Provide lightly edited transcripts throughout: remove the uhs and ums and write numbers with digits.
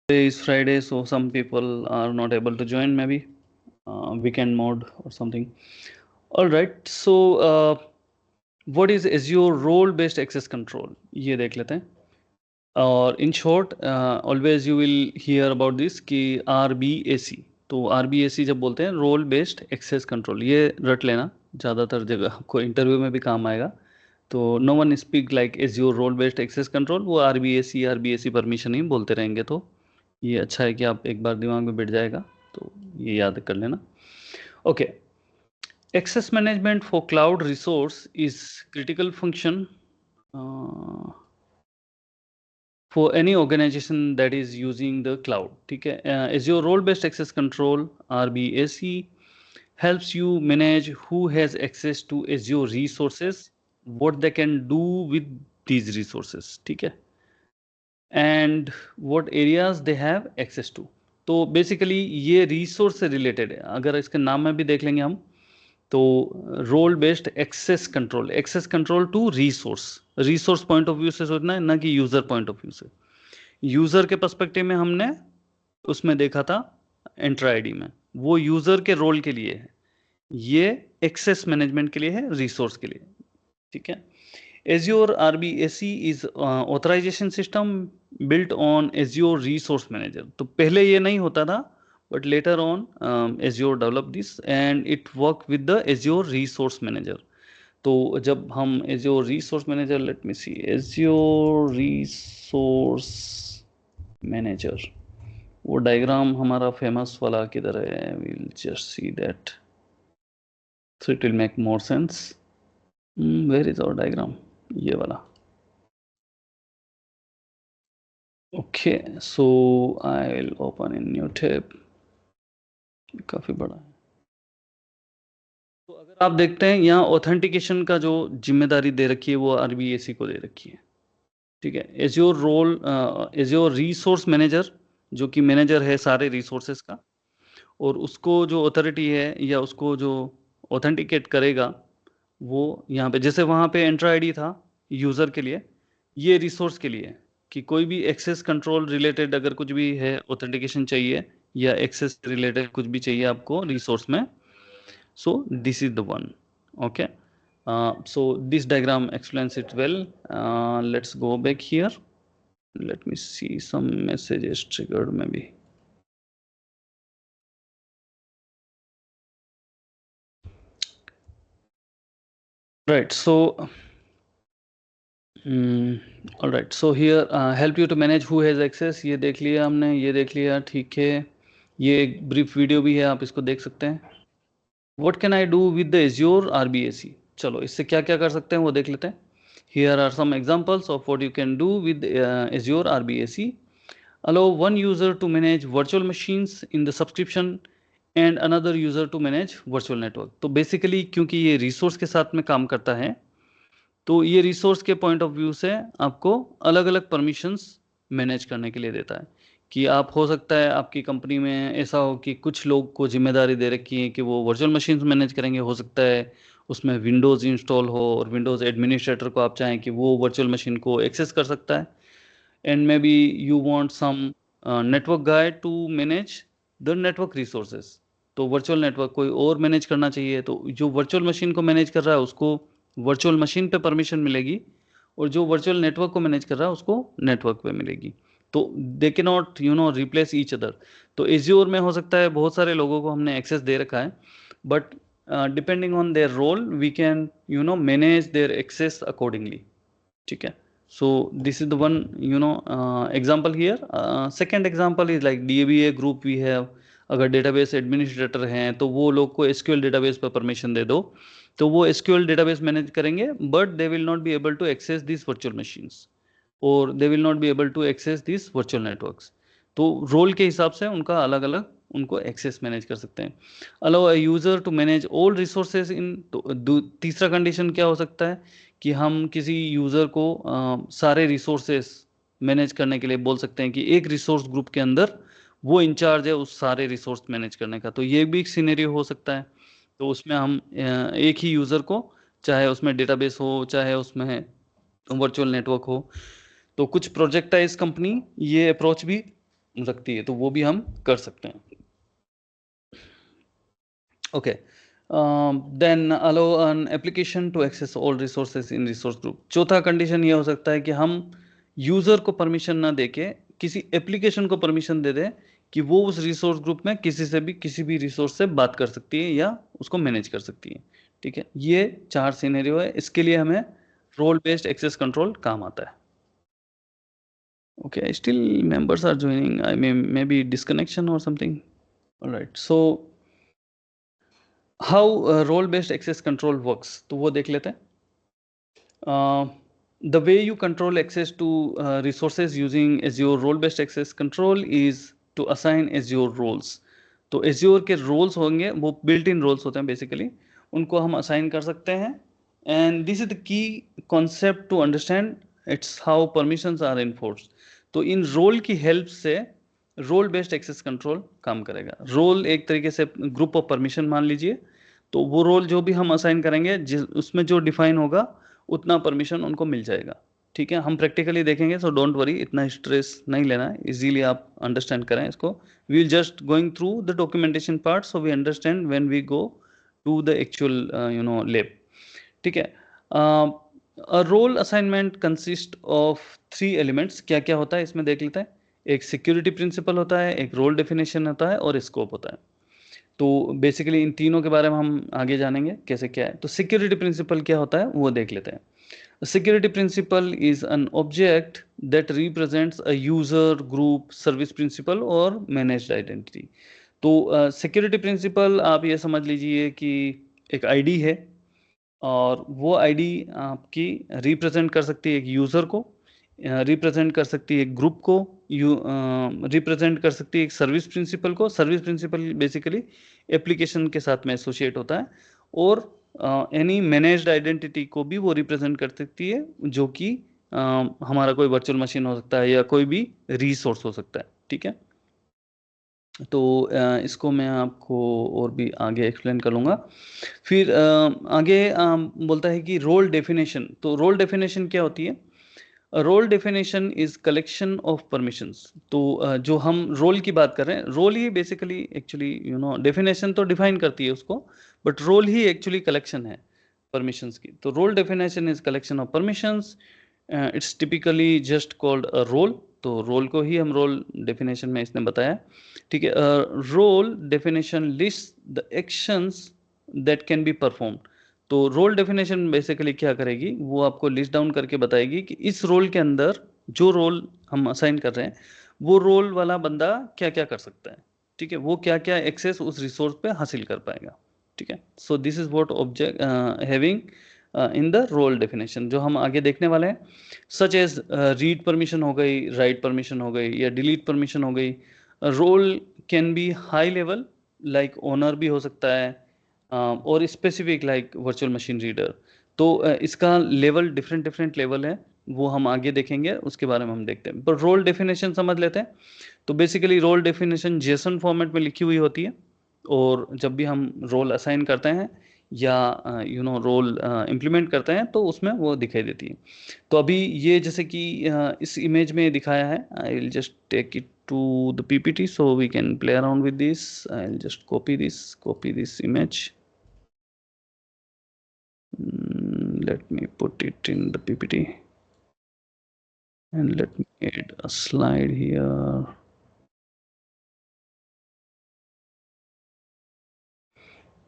Today is Friday, so some people are not able to join, maybe weekend mode or something. All right, so what is Azure role-based access control? ये देख लेते हैं. और in short, always you will hear about this कि RBAC. तो RBAC जब बोलते हैं रोल बेस्ड एक्सेस कंट्रोल, ये रट लेना, ज़्यादातर जगह आपको इंटरव्यू में भी काम आएगा. तो no one speak like Azure role based access control, वो RBAC परमिशन ही बोलते रहेंगे. तो ये अच्छा है कि आप एक बार दिमाग में बैठ जाएगा, तो ये याद कर लेना. Okay, access management for cloud resource is critical function for any organization that is using the cloud. ठीक है, Azure role based access control RBAC helps you manage who has access to Azure resources, what they can do with these resources. ठीक है, and what areas they have access to. तो basically ये resource से related है. अगर इसके नाम में भी देख लेंगे हम, तो role based access control to resource point of view से सोचना है, ना कि यूजर पॉइंट ऑफ व्यू से. यूजर के पर्सपेक्टिव में हमने उसमें देखा था एंटर आईडी में, वो यूजर के रोल के लिए है, ये एक्सेस मैनेजमेंट के लिए है, रिसोर्स के लिए. ठीक है, Azure RBAC is authorization system built on Azure Resource Manager. तो पहले ये नहीं होता था, but later on Azure developed this and it work with the Azure Resource Manager. तो जब हम Azure Resource Manager, let me see, Azure Resource Manager, वो डायग्राम हमारा फेमस वाला किधर है? We'll just see that, so it will make more sense. Where is our diagram? ये वाला. Okay, so I'll open in new tab. काफी बड़ा है. तो अगर आप देखते हैं यहाँ ऑथेंटिकेशन का जो जिम्मेदारी दे रखी है वो RBAC को दे रखी है. ठीक है, Azure रिसोर्स मैनेजर, जो कि मैनेजर है सारे रिसोर्सेस का, और उसको जो अथॉरिटी है या उसको जो ऑथेंटिकेट करेगा वो यहाँ पे, जैसे वहाँ पे एंटर आईडी था यूज़र के लिए, ये रिसोर्स के लिए, कि कोई भी एक्सेस कंट्रोल रिलेटेड अगर कुछ भी है, ऑथेंटिकेशन चाहिए या एक्सेस रिलेटेड कुछ भी चाहिए आपको रिसोर्स में, सो this is the one. Okay, so this diagram explains it well. Let's go back here. Let me see some messages triggered maybe. Right, so all right, so here help you to manage who has access. ये देख लिया हमने, ये देख लिया, ठीक है. ये एक ब्रीफ वीडियो भी है, आप इसको देख सकते हैं. What can I do with the Azure RBAC? चलो इससे क्या क्या कर सकते हैं वो देख लेते हैं. Here are some examples of what you can do with Azure RBAC. Allow one user to manage virtual machines in the subscription and another user to manage virtual network. तो बेसिकली क्योंकि ये रिसोर्स के साथ में काम करता है, तो ये रिसोर्स के पॉइंट ऑफ व्यू से आपको अलग अलग परमिशंस मैनेज करने के लिए देता है. कि आप, हो सकता है आपकी कंपनी में ऐसा हो कि कुछ लोग को जिम्मेदारी दे रखी है कि वो वर्चुअल मशीन्स मैनेज करेंगे, हो सकता है उसमें विंडोज़ इंस्टॉल हो और विंडोज़ एडमिनिस्ट्रेटर को आप चाहें कि वो वर्चुअल मशीन को एक्सेस कर सकता है. And may be you want some network guy to manage the network resources. तो वर्चुअल नेटवर्क कोई और मैनेज करना चाहिए, तो जो वर्चुअल मशीन को मैनेज कर रहा है उसको वर्चुअल मशीन पे परमिशन मिलेगी, और जो वर्चुअल नेटवर्क को मैनेज कर रहा है उसको नेटवर्क पे मिलेगी. तो दे के नॉट रिप्लेस ईच अदर. तो एज्योर में हो सकता है बहुत सारे लोगों को हमने एक्सेस दे रखा है, but depending on their role we can manage their access accordingly. ठीक है, so this is the one example here. Second example is like DBA group we have. अगर डेटाबेस एडमिनिस्ट्रेटर हैं तो वो लोग को SQL डेटाबेस पर परमिशन दे दो, तो वो SQL डेटाबेस मैनेज करेंगे, but they will not be able to access this virtual machines, और they will not be able to access this virtual networks. तो रोल के हिसाब से उनका अलग अलग उनको एक्सेस मैनेज कर सकते हैं. Allow a user to manage all resources in. तो तीसरा कंडीशन क्या हो सकता है कि हम किसी यूज़र को सारे रिसोर्सेज मैनेज करने के लिए बोल सकते हैं कि एक रिसोर्स ग्रुप के अंदर वो इंचार्ज है उस सारे रिसोर्स मैनेज करने का. तो ये भी एक सिनेरियो हो सकता है. तो उसमें हम एक ही यूज़र को, चाहे उसमें डेटाबेस हो चाहे उसमें वर्चुअल नेटवर्क हो, तो कुछ प्रोजेक्टाइज कंपनी ये अप्रोच भी रखती है, तो वो भी हम कर सकते हैं। Okay, then allow an application to access all resources in resource group. चौथा कंडीशन ये हो सकता है कि हम यूजर को परमिशन ना देके किसी एप्लीकेशन को परमिशन दे दें कि वो उस रिसोर्स ग्रुप में किसी से भी किसी भी रिसोर्स से बात कर सकती है या उसको मैनेज कर सकती है। ठीक है, ये 4 सिनेरियो है। इसके लिए हमें रोल बेस्ड एक्सेस कंट्रोल काम आता है। Okay, still members are joining. I may maybe disconnection or something. All right. So how role-based access control works? तो वो देख लेते हैं. The way you control access to resources using Azure role-based access control is to assign Azure roles. तो Azure के roles होंगे, वो built-in roles होते हैं basically. उनको हम assign कर सकते हैं. And this is the key concept to understand. It's how permissions are enforced. तो इन रोल की हेल्प से रोल बेस्ड एक्सेस कंट्रोल काम करेगा। रोल एक तरीके से ग्रुप ऑफ परमिशन मान लीजिए, तो वो रोल जो भी हम असाइन करेंगे उसमें जो डिफाइन होगा उतना परमिशन उनको मिल जाएगा। ठीक है, हम प्रैक्टिकली देखेंगे, सो डोंट वरी, इतना स्ट्रेस नहीं लेना है, इजीली आप अंडरस्टैंड करें इसको। We will just going through the documentation part so we understand when we go to the actual lab. ठीक है, role assignment consist of 3 elements. क्या क्या होता है इसमें देख लेते हैं। एक सिक्योरिटी प्रिंसिपल होता है, एक रोल डेफिनेशन होता है और स्कोप होता है। तो बेसिकली इन तीनों के बारे में हम आगे जानेंगे कैसे क्या है। तो सिक्योरिटी प्रिंसिपल क्या होता है वो देख लेते हैं। Security principal is an object that represents a user group service principal और मैनेज्ड आइडेंटिटी। तो सिक्योरिटी प्रिंसिपल आप ये समझ लीजिए कि एक आईडी है, और वो आईडी आपकी रिप्रेजेंट कर सकती है एक यूज़र को, रिप्रेजेंट कर सकती है एक ग्रुप को, रिप्रेजेंट कर सकती है एक सर्विस प्रिंसिपल को। सर्विस प्रिंसिपल बेसिकली एप्लीकेशन के साथ में एसोसिएट होता है, और एनी मैनेज्ड आइडेंटिटी को भी वो रिप्रेजेंट कर सकती है, जो कि हमारा कोई वर्चुअल मशीन हो सकता है या कोई भी रिसोर्स हो सकता है। ठीक है, तो इसको मैं आपको और भी आगे एक्सप्लेन करूँगा। फिर आगे बोलता है कि रोल डेफिनेशन। तो रोल डेफिनेशन क्या होती है? Role definition is collection of permissions. तो जो हम रोल की बात कर रहे हैं, रोल ही बेसिकली एक्चुअली डेफिनेशन तो डिफाइन करती है उसको, बट रोल ही एक्चुअली कलेक्शन है परमिशंस की। तो role definition is collection of permissions. It's typically just called a role. तो रोल को ही हम रोल डेफिनेशन में इसने बताया। ठीक है, role definition list the actions that can be perform. तो रोल डेफिनेशन बेसिकली क्या करेगी, वो आपको लिस्ट डाउन करके बताएगी कि इस रोल के अंदर जो रोल हम असाइन कर रहे हैं, वो रोल वाला बंदा क्या क्या कर सकता है। ठीक है, वो क्या क्या एक्सेस उस रिसोर्स पे हासिल कर पाएगा। ठीक है, so this is what object having in the role definition, जो हम आगे देखने वाले हैं। सच एज रीड परमिशन हो गई, राइट परमिशन हो गई, या डिलीट परमिशन हो गई। Role can be high level, like owner भी हो सकता है, और specific like virtual machine reader. तो इसका लेवल डिफरेंट डिफरेंट लेवल है, वो हम आगे देखेंगे, उसके बारे में हम देखते हैं। पर रोल डेफिनेशन समझ लेते हैं। तो basically role definition JSON format में लिखी हुई होती है, और जब भी हम रोल असाइन करते हैं या रोल इम्प्लीमेंट करते हैं, तो उसमें वो दिखाई देती है। तो अभी ये जैसे कि इस इमेज में दिखाया है, I will just take it to the PPT so we can play around with this. I'll just copy this image. Let me put it in the PPT, and let me add a slide here.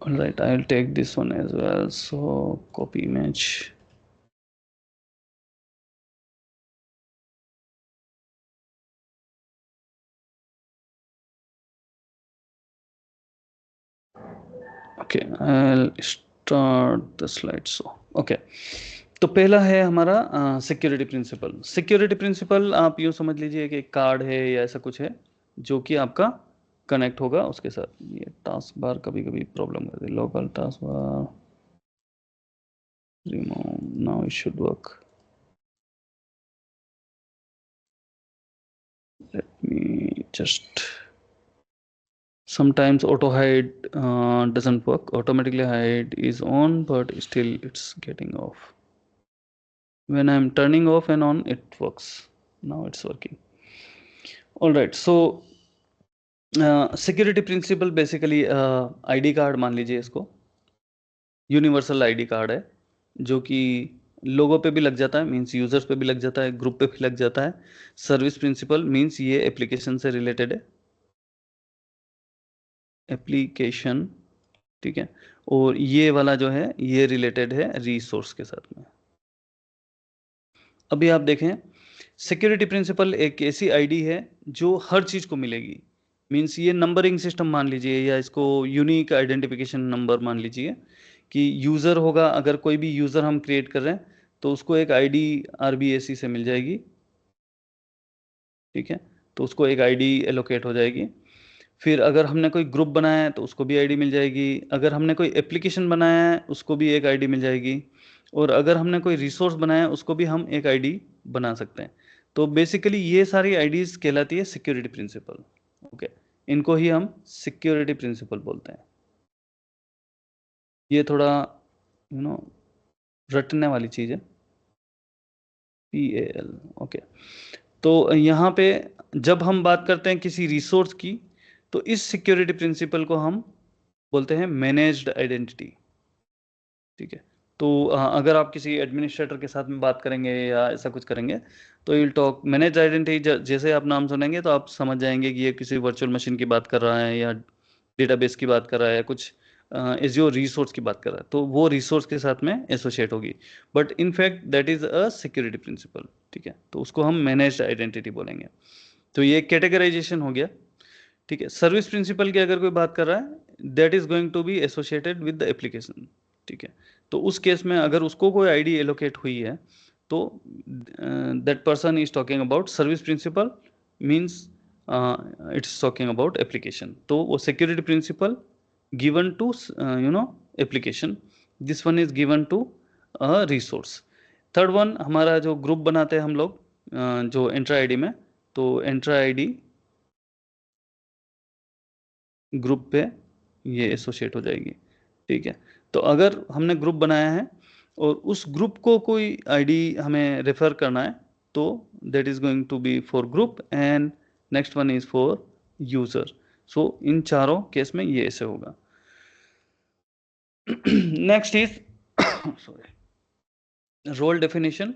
All right, I'll take this one as well. So copy image. Okay, I'll start the slide. So okay, तो पहला है हमारा security principal. Security principal आप यूँ समझ लीजिए कि एक कार्ड है या ऐसा कुछ है, जो कि आपका कनेक्ट होगा उसके साथ। ये टास्क बार कभी कभी प्रॉब्लम करती है। Local task bar remove, now it should work. Late me just, sometimes auto hide doesn't work. Automatically hide is on, but still it's getting off. When I'm turning off and on, it works. Now it's working. All right, so security principal basically ID card मान लीजिए इसको, universal ID card है जो कि लोगों पे भी लग जाता है, मींस यूजर्स पे भी लग जाता है, ग्रुप पे भी लग जाता है। सर्विस प्रिंसिपल मींस ये एप्लीकेशन से रिलेटेड है, एप्लीकेशन, ठीक है। और ये वाला जो है ये रिलेटेड है रिसोर्स के साथ में। अभी आप देखें, सिक्योरिटी प्रिंसिपल एक ऐसी आईडी है जो हर चीज को मिलेगी, मींस ये नंबरिंग सिस्टम मान लीजिए, या इसको यूनिक आइडेंटिफिकेशन नंबर मान लीजिए कि यूजर होगा, अगर कोई भी यूजर हम क्रिएट कर रहे हैं तो उसको एक आईडी आरबीएससी से मिल जाएगी, ठीक है। तो उसको एक आईडी एलोकेट हो जाएगी। फिर अगर हमने कोई ग्रुप बनाया है तो उसको भी आईडी मिल जाएगी, अगर हमने कोई एप्लीकेशन बनाया है उसको भी एक आईडी मिल जाएगी, और अगर हमने कोई रिसोर्स बनाया है उसको भी हम एक आईडी बना सकते हैं। तो बेसिकली ये सारी आईडीज कहलाती है सिक्योरिटी प्रिंसिपल, ओके। इनको ही हम सिक्योरिटी प्रिंसिपल बोलते हैं। ये थोड़ा यू नो रटने वाली चीज है, PAL, ओके। तो यहाँ पे जब हम बात करते हैं किसी रिसोर्स की, तो इस सिक्योरिटी प्रिंसिपल को हम बोलते हैं मैनेज्ड आइडेंटिटी, ठीक है। तो अगर आप किसी एडमिनिस्ट्रेटर के साथ में बात करेंगे या ऐसा कुछ करेंगे तो विल टॉक मैनेज आइडेंटिटी, जैसे आप नाम सुनेंगे तो आप समझ जाएंगे कि ये किसी वर्चुअल मशीन की बात कर रहा है, या डेटाबेस की बात कर रहा है, या कुछ एज्योर रिसोर्स की बात कर रहा है, तो वो रिसोर्स के साथ में एसोसिएट होगी। But in fact that is a security principal, ठीक है। तो उसको हम मैनेज्ड आइडेंटिटी बोलेंगे। तो ये कैटेगराइजेशन हो गया, ठीक है। सर्विस प्रिंसिपल की अगर कोई बात कर रहा है, that is going to be associated with the application, ठीक है। तो उस केस में अगर उसको कोई आईडी एलोकेट हुई है तो that person is talking about service principal, means it's talking about application. तो वो security principal given to application, this one is given to resource. Third one हमारा जो ग्रुप बनाते हैं हम लोग जो एंट्रा आईडी में, तो एंट्रा आईडी ग्रुप पे ये एसोसिएट हो जाएगी, ठीक है। तो अगर हमने ग्रुप बनाया है और उस ग्रुप को कोई आईडी हमें रेफर करना है तो that is going to be for group, and next one is for user. So इन चारों केस में ये ऐसे होगा। Next is sorry, role definition.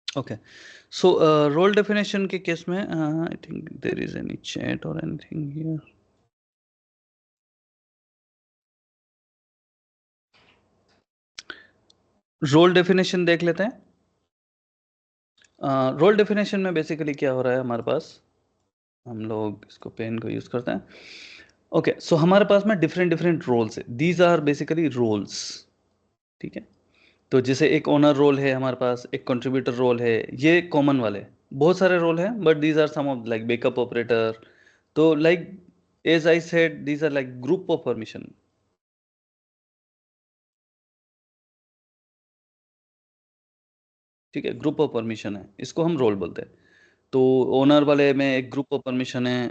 Okay, so role definition के केस में I think there is any chat और anything here. Role definition देख लेते हैं। रोल डेफिनेशन में बेसिकली क्या हो रहा है हमारे पास, हम लोग इसको पेन को यूज करते हैं। ओके, सो हमारे पास में डिफरेंट डिफरेंट रोल्स है, दीज आर बेसिकली रोल्स, ठीक है। तो जैसे एक ओनर रोल है हमारे पास, एक कंट्रीब्यूटर रोल है, ये कॉमन वाले, बहुत सारे रोल हैं but these are some of like backup operator. तो like as I said these are like group of permission, ठीक है। ग्रुप ऑफ परमिशन है, इसको हम रोल बोलते हैं। तो ओनर वाले में एक ग्रुप ऑफ परमिशन है,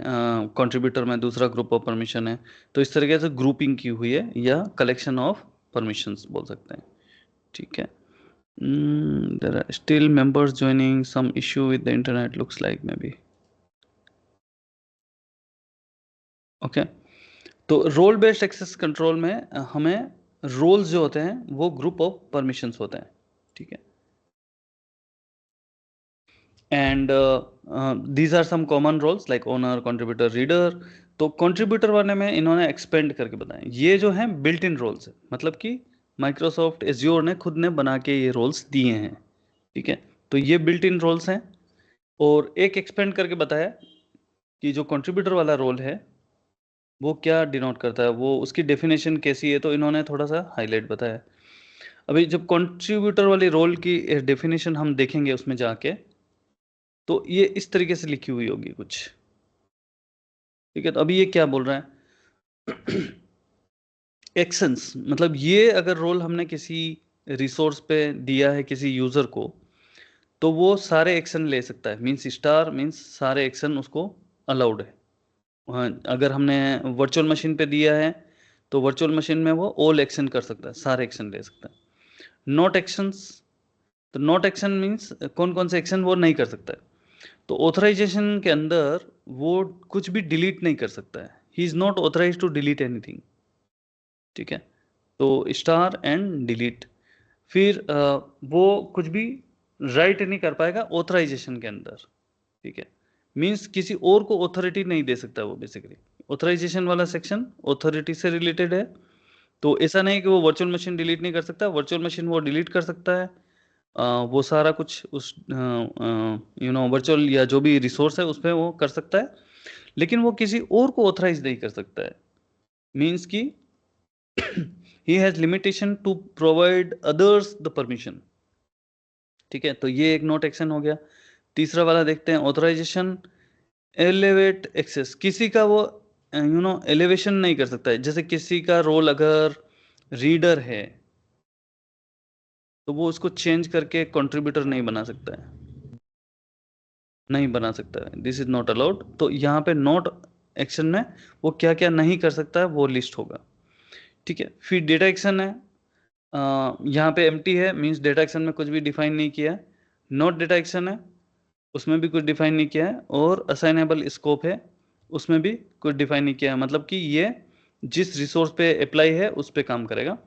कंट्रीब्यूटर में दूसरा ग्रुप ऑफ परमिशन है। तो इस तरीके से ग्रुपिंग की हुई है, या कलेक्शन ऑफ परमिशंस बोल सकते हैं, ठीक है। There are still members joining, some issue with the internet looks like maybe, okay. तो रोल बेस्ड एक्सेस कंट्रोल में हमें रोल्स जो होते हैं वो ग्रुप ऑफ परमिशंस होते हैं, ठीक है। And these are some common roles like owner, contributor, reader. तो कंट्रीब्यूटर वाले में इन्होंने एक्सपेंड करके बताया, ये जो है बिल्ट इन रोल्स है, मतलब कि माइक्रोसॉफ्ट एज्योर ने खुद ने बना के ये रोल्स दिए हैं, ठीक है। तो ये बिल्ट इन रोल्स हैं। और एक एक्सपेंड करके बताया कि जो कंट्रीब्यूटर वाला रोल है वो क्या डिनोट करता है, वो उसकी डेफिनेशन कैसी है, तो इन्होंने थोड़ा सा हाईलाइट बताया। अभी जब कंट्रीब्यूटर वाली रोल की डेफिनेशन हम देखेंगे उसमें जाके, तो ये इस तरीके से लिखी हुई होगी कुछ, ठीक है। तो अभी ये क्या बोल रहा है, एक्शंस, मतलब ये अगर रोल हमने किसी रिसोर्स पे दिया है किसी यूजर को, तो वो सारे एक्शन ले सकता है, मींस स्टार मींस सारे एक्शन उसको अलाउड है, अगर हमने वर्चुअल मशीन पे दिया है तो वर्चुअल मशीन में वो ऑल एक्शन कर सकता है, सारे एक्शन ले सकता है। नॉट एक्शंस, तो नॉट एक्शन मीन्स कौन कौन से एक्शन वो नहीं कर सकता है। तो ऑथराइजेशन के अंदर वो कुछ भी डिलीट नहीं कर सकता है, he is not authorise to delete anything, ठीक है। तो स्टार एंड डिलीट, फिर वो कुछ भी राइट नहीं कर पाएगा ऑथराइजेशन के अंदर, ठीक है। मीन्स किसी और को ऑथोरिटी नहीं दे सकता वो, बेसिकली ऑथराइजेशन वाला सेक्शन ऑथोरिटी से रिलेटेड है। तो ऐसा नहीं कि वो वर्चुअल मशीन डिलीट नहीं कर सकता, वर्चुअल मशीन वो डिलीट कर सकता है, वो सारा कुछ उस वर्चुअल या जो भी रिसोर्स है उस पर वो कर सकता है, लेकिन वो किसी और को ऑथराइज नहीं कर सकता है। मीन्स कि he has limitation to provide others the permission, ठीक है। तो ये एक नॉट एक्शन हो गया। तीसरा वाला देखते हैं, ऑथराइजेशन एलिवेट एक्सेस, किसी का वो एलिवेशन नहीं कर सकता है। जैसे किसी का रोल अगर रीडर है तो वो उसको चेंज करके कंट्रीब्यूटर नहीं बना सकता है, नहीं बना सकता है, दिस इज नॉट अलाउड। तो यहाँ पे नॉट एक्शन में वो क्या क्या नहीं कर सकता है वो लिस्ट होगा, ठीक है। फिर डेटा एक्शन है, यहाँ पे एम्प्टी है, मीन्स डेटा एक्शन में कुछ भी डिफाइन नहीं किया है। नॉट डेटा एक्शन है, उसमें भी कुछ डिफाइन नहीं किया है। और असाइनेबल स्कोप है, उसमें भी कुछ डिफाइन नहीं किया है, मतलब कि ये जिस रिसोर्स पे अप्लाई है उस पे काम करेगा।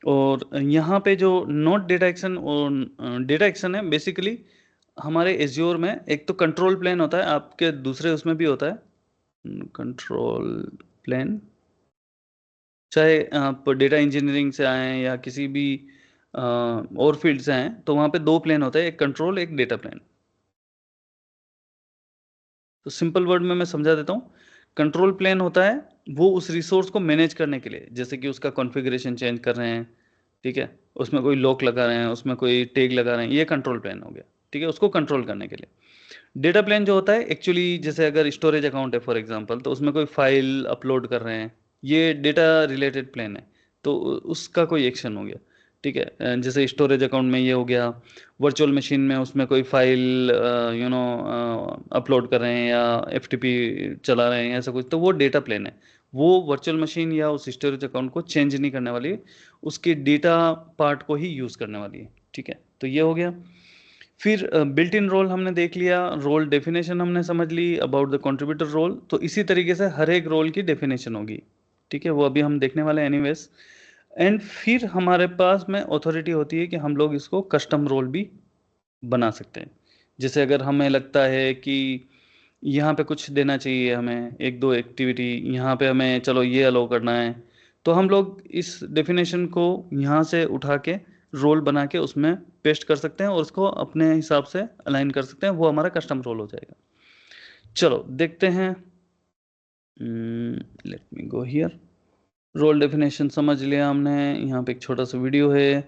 और यहाँ पे जो नॉट डेटा एक्शन और डेटा एक्शन है, बेसिकली हमारे एज्योर में एक तो कंट्रोल प्लेन होता है, आपके दूसरे उसमें भी होता है कंट्रोल प्लेन, चाहे आप डेटा इंजीनियरिंग से आए या किसी भी और फील्ड से आए, तो वहाँ पे दो प्लेन होते हैं, एक कंट्रोल एक डेटा प्लेन। तो सिंपल वर्ड में मैं समझा देता हूँ। कंट्रोल प्लेन होता है वो उस रिसोर्स को मैनेज करने के लिए, जैसे कि उसका कॉन्फ़िगरेशन चेंज कर रहे हैं, ठीक है, उसमें कोई लॉक लगा रहे हैं, उसमें कोई टैग लगा रहे हैं, ये कंट्रोल प्लेन हो गया, ठीक है, उसको कंट्रोल करने के लिए। डेटा प्लेन जो होता है एक्चुअली, जैसे अगर स्टोरेज अकाउंट है फॉर एग्जांपल, तो उसमें कोई फाइल अपलोड कर रहे हैं, ये डेटा रिलेटेड प्लेन है, तो उसका कोई एक्शन हो गया, ठीक है। जैसे स्टोरेज अकाउंट में ये हो गया, वर्चुअल मशीन में उसमें कोई फाइल अपलोड कर रहे हैं या एफटीपी चला रहे हैं, ऐसा कुछ, तो वो डेटा प्लेन है। वो वर्चुअल मशीन या उस स्टोरेज अकाउंट को चेंज नहीं करने वाली है, उसके डेटा पार्ट को ही यूज़ करने वाली है, ठीक है। तो ये हो गया। फिर बिल्ट इन रोल हमने देख लिया, रोल डेफिनेशन हमने समझ ली अबाउट द कंट्रीब्यूटर रोल। तो इसी तरीके से हर एक रोल की डेफिनेशन होगी, ठीक है, वो अभी हम देखने वाले हैं एनीवेज। एंड फिर हमारे पास में ऑथोरिटी होती है कि हम लोग इसको कस्टम रोल भी बना सकते हैं। जैसे अगर हमें लगता है कि यहाँ पे कुछ देना चाहिए, हमें एक दो एक्टिविटी यहाँ पे हमें चलो ये अलाउ करना है, तो हम लोग इस डेफिनेशन को यहाँ से उठा के रोल बना के उसमें पेस्ट कर सकते हैं और उसको अपने हिसाब से अलाइन कर सकते हैं, वो हमारा कस्टम रोल हो जाएगा। चलो देखते हैं, let me go here. Role definition समझ लिया हमने, यहाँ पे एक छोटा सा वीडियो है।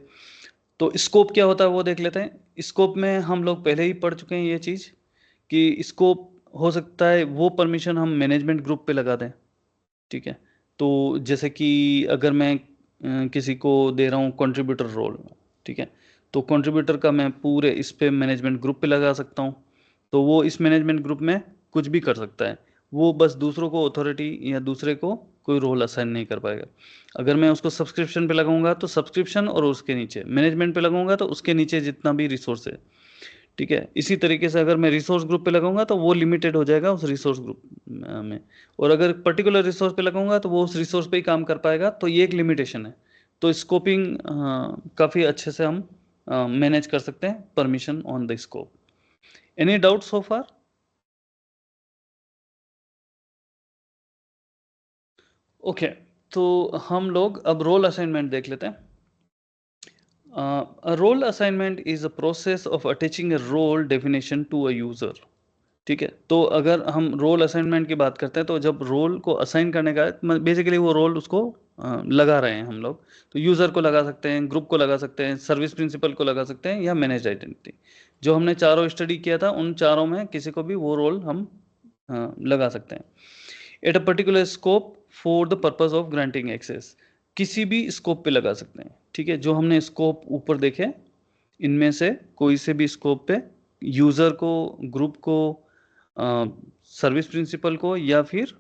तो स्कोप क्या होता है वो देख लेते हैं। स्कोप में हम लोग पहले ही पढ़ चुके हैं ये चीज़, कि स्कोप हो सकता है वो परमिशन हम मैनेजमेंट ग्रुप पे लगा दें, ठीक है। तो जैसे कि अगर मैं किसी को दे रहा हूँ कंट्रीब्यूटर रोल, ठीक है, तो कंट्रीब्यूटर का मैं पूरे इस पे मैनेजमेंट ग्रुप पे लगा सकता हूँ। तो वो इस मैनेजमेंट ग्रुप में कुछ भी कर सकता है, वो बस दूसरों को अथॉरिटी या दूसरे को कोई रोल असाइन नहीं कर पाएगा। अगर मैं उसको सब्सक्रिप्शन पे लगाऊंगा तो सब्सक्रिप्शन, और उसके नीचे मैनेजमेंट पे लगाऊंगा तो उसके नीचे जितना भी रिसोर्स है, ठीक है। इसी तरीके से अगर मैं रिसोर्स ग्रुप पे लगाऊंगा तो वो लिमिटेड हो जाएगा उस रिसोर्स ग्रुप में, और अगर पर्टिकुलर रिसोर्स पे लगाऊंगा तो वो उस रिसोर्स पे ही काम कर पाएगा, तो ये एक लिमिटेशन है। तो स्कोपिंग काफ़ी अच्छे से हम मैनेज कर सकते हैं permission on the scope. Any doubt so far? Okay, तो हम लोग अब रोल असाइनमेंट देख लेते हैं। A role assignment is a process of attaching a role definition to a user, ठीक है। तो अगर हम रोल असाइनमेंट की बात करते हैं, तो जब रोल को असाइन करने का, बेसिकली वो रोल उसको लगा रहे हैं हम लोग, तो यूज़र को लगा सकते हैं, ग्रुप को लगा सकते हैं, सर्विस प्रिंसिपल को लगा सकते हैं, या मैनेज आइडेंटिटी। जो हमने चारों स्टडी किया था उन चारों में किसी को भी वो रोल हम लगा सकते हैं। At a particular scope for the purpose of granting access, किसी भी स्कोप पे लगा सकते हैं, ठीक है। जो हमने स्कोप ऊपर देखे, इनमें से कोई से भी स्कोप पे यूज़र को, ग्रुप को, सर्विस प्रिंसिपल को, या फिर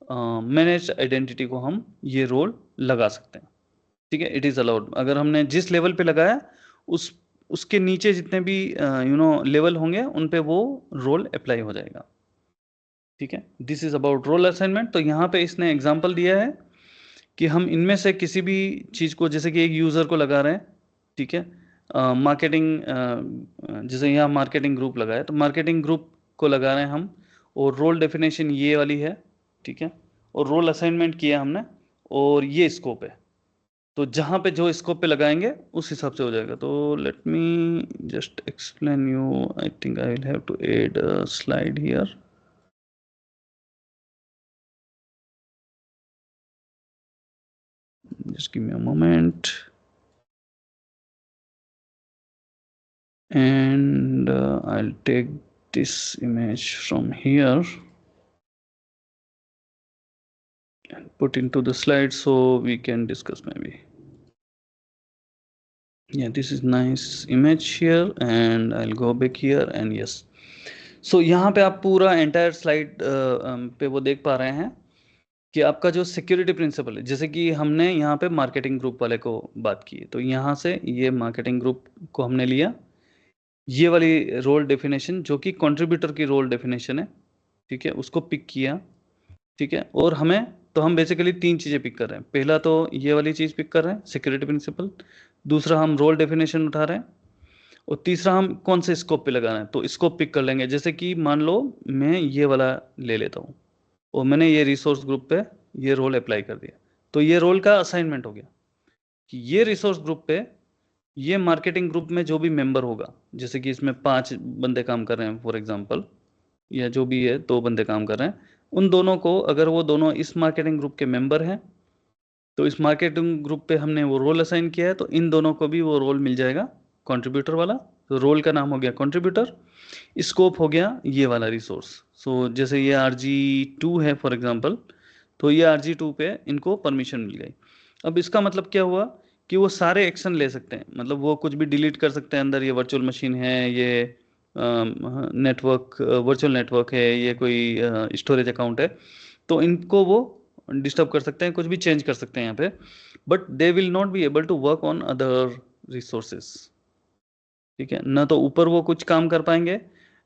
मैनेज आइडेंटिटी को हम ये रोल लगा सकते हैं, ठीक है। It is allowed. अगर हमने जिस लेवल पे लगाया उसके नीचे जितने भी लेवल होंगे उन पे वो रोल अप्लाई हो जाएगा, ठीक है। This is about role assignment. तो यहाँ पे इसने एग्जांपल दिया है कि हम इनमें से किसी भी चीज़ को, जैसे कि एक यूज़र को लगा रहे हैं, ठीक है, मार्केटिंग, जैसे यहाँ मार्केटिंग ग्रुप लगा है तो मार्केटिंग ग्रुप को लगा रहे हैं हम, और रोल डेफिनेशन ये वाली है, ठीक है, और रोल असाइनमेंट किया हमने, और ये स्कोप है। तो जहाँ पे जो स्कोप पे लगाएंगे उस हिसाब से हो जाएगा। तो let me just explain you, I think I will have to add a slide here. Just give me a moment. And I'll take this image from here and put into the slide so we can discuss maybe. Yeah, this is nice image here, and I'll go back here, and yes. So यहाँ पे आप पूरा entire slide पे वो देख पा रहे हैं कि आपका जो सिक्योरिटी प्रिंसिपल है, जैसे कि हमने यहाँ पे मार्केटिंग ग्रुप वाले को बात की, तो यहाँ से ये मार्केटिंग ग्रुप को हमने लिया, ये वाली रोल डेफिनेशन जो कि कंट्रीब्यूटर की रोल डेफिनेशन है, ठीक है, उसको पिक किया, ठीक है। और हम बेसिकली 3 चीज़ें पिक कर रहे हैं। पहला तो ये वाली चीज़ पिक कर रहे हैं, सिक्योरिटी प्रिंसिपल। दूसरा हम रोल डेफिनेशन उठा रहे हैं, और तीसरा हम कौन से स्कोप पे लगा रहे हैं, तो स्कोप पिक कर लेंगे। जैसे कि मान लो मैं ये वाला ले लेता हूँ, और मैंने ये रिसोर्स ग्रुप पे ये रोल अप्लाई कर दिया, तो ये रोल का असाइनमेंट हो गया कि ये रिसोर्स ग्रुप पे ये मार्केटिंग ग्रुप में जो भी मेंबर होगा, जैसे कि इसमें 5 बंदे काम कर रहे हैं फॉर एग्जांपल, या जो भी है 2 बंदे काम कर रहे हैं, उन दोनों को, अगर वो दोनों इस मार्केटिंग ग्रुप के मेंबर हैं, तो इस मार्केटिंग ग्रुप पे हमने वो रोल असाइन किया है, तो इन दोनों को भी वो रोल मिल जाएगा कंट्रीब्यूटर वाला। तो रोल का नाम हो गया कंट्रीब्यूटर, स्कोप हो गया ये वाला रिसोर्स। सो जैसे ये RG2 है फॉर एग्जांपल, तो ये RG2 पे इनको परमिशन मिल गई। अब इसका मतलब क्या हुआ कि वो सारे एक्शन ले सकते हैं, मतलब वो कुछ भी डिलीट कर सकते हैं अंदर, ये वर्चुअल मशीन है, ये नेटवर्क, वर्चुअल नेटवर्क है, ये कोई स्टोरेज अकाउंट है, तो इनको वो डिस्टर्ब कर सकते हैं, कुछ भी चेंज कर सकते हैं यहाँ पे, but they will not be able to work on other resources, ठीक है। ना तो ऊपर वो कुछ काम कर पाएंगे,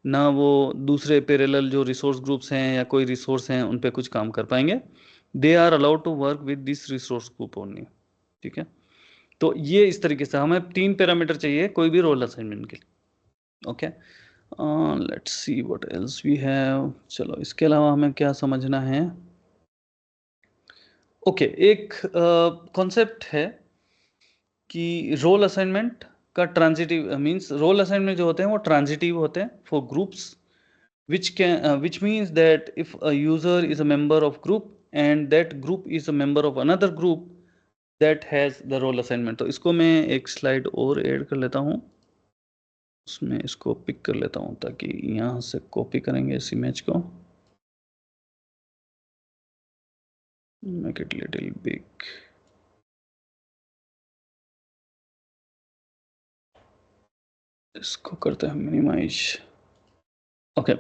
ना वो दूसरे पैरेलल जो रिसोर्स ग्रुप्स हैं या कोई रिसोर्स हैं उन पे कुछ काम कर पाएंगे। They are allowed to work with this resource group only, ठीक है। तो ये इस तरीके से हमें 3 पैरामीटर चाहिए कोई भी रोल असाइनमेंट के लिए, okay. Let's see what else we have. चलो इसके अलावा हमें क्या समझना है। ओके, एक कॉन्सेप्ट है कि रोल असाइनमेंट का ट्रांजिटिव मींस, रोल असाइनमेंट जो होते हैं वो ट्रांजिटिव होते हैं for groups, which means that if a user is a member of group and that group is a member of another group that has the role assignment। तो इसको मैं एक स्लाइड और ऐड कर लेता हूँ, उसमें इसको पिक कर लेता हूँ ताकि यहाँ से कॉपी करेंगे इस इमेज को, make it little big। इसको करते हैं minimise. Okay,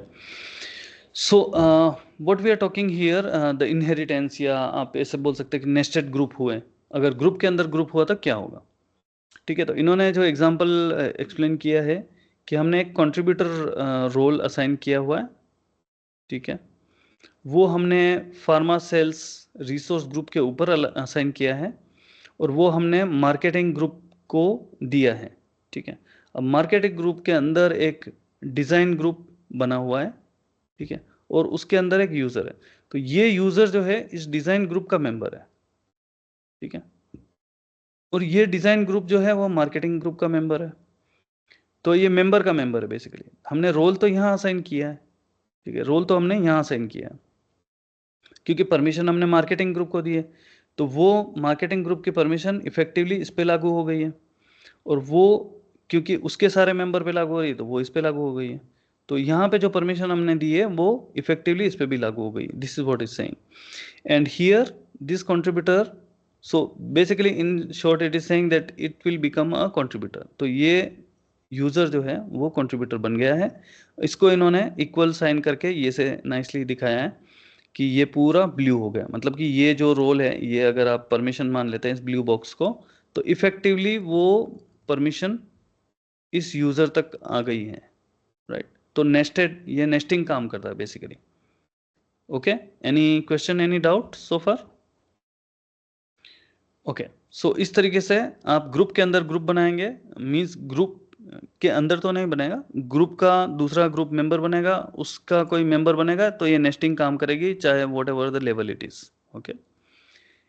so what we are talking here, the inheritance, या आप ऐसे बोल सकते हैं कि नेस्टेड ग्रुप हुए। अगर ग्रुप के अंदर ग्रुप हुआ तो क्या होगा, ठीक है। तो इन्होंने जो एग्जांपल एक्सप्लेन किया है कि हमने एक कंट्रीब्यूटर रोल असाइन किया हुआ है, ठीक है, वो हमने फार्मा सेल्स रिसोर्स ग्रुप के ऊपर असाइन किया है, और वो हमने मार्केटिंग ग्रुप को दिया है, ठीक है। अब मार्केटिंग ग्रुप के अंदर एक डिज़ाइन ग्रुप बना हुआ है, ठीक है, और उसके अंदर एक यूज़र है। तो ये यूज़र जो है इस डिज़ाइन ग्रुप का मेंबर है, ठीक है, और ये डिज़ाइन ग्रुप जो है वो मार्केटिंग ग्रुप का मेंबर है। तो ये मेंबर का मेंबर है बेसिकली। हमने रोल तो यहाँ असाइन किया है, ठीक है, रोल तो हमने यहाँ असाइन किया है क्योंकि परमिशन हमने मार्केटिंग ग्रुप को दी है, तो वो मार्केटिंग ग्रुप की परमिशन इफेक्टिवली इस पे लागू हो गई है, और वो क्योंकि उसके सारे मेंबर पे लागू हो रही है तो वो इस पे लागू हो गई है। तो यहाँ पे जो परमिशन हमने दी है वो इफेक्टिवली इस पे भी लागू हो गई। This is what is saying, and here this contributor, so basically in short it is saying that it will become a contributor. तो ये यूजर जो है वो कंट्रीब्यूटर बन गया है। इसको इन्होंने इक्वल साइन करके ये से नाइसली दिखाया है कि ये पूरा ब्लू हो गया, मतलब कि ये जो रोल है, ये अगर आप परमिशन मान लेते हैं इस ब्लू बॉक्स को, तो इफेक्टिवली वो परमिशन इस यूजर तक आ गई है, राइट। तो नेस्टेड, ये नेस्टिंग काम करता है basically. Okay, any question, any doubt so far? Okay, so इस तरीके से आप ग्रुप के अंदर ग्रुप बनाएंगे, मींस ग्रुप के अंदर तो नहीं बनेगा, ग्रुप का दूसरा ग्रुप मेंबर बनेगा, उसका कोई मेंबर बनेगा, तो ये नेस्टिंग काम करेगी, चाहे whatever the level it is. Okay,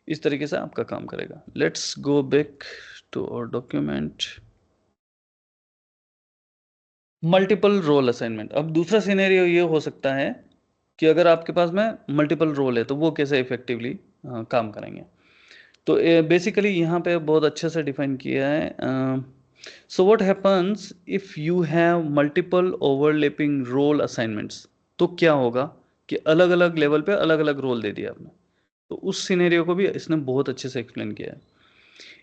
इस तरीके से आपका काम करेगा। Let's go back to our document. Multiple role assignment. अब दूसरा सिनेरियो ये हो सकता है कि अगर आपके पास में मल्टीपल रोल है तो वो कैसे इफेक्टिवली काम करेंगे। तो बेसिकली यहाँ पे बहुत अच्छे से डिफाइन किया है। So what happens if you have multiple overlapping role assignments. तो क्या होगा कि अलग अलग लेवल पे अलग अलग रोल दे दिया आपने, तो उस सिनेरियो को भी इसने बहुत अच्छे से एक्सप्लेन किया है।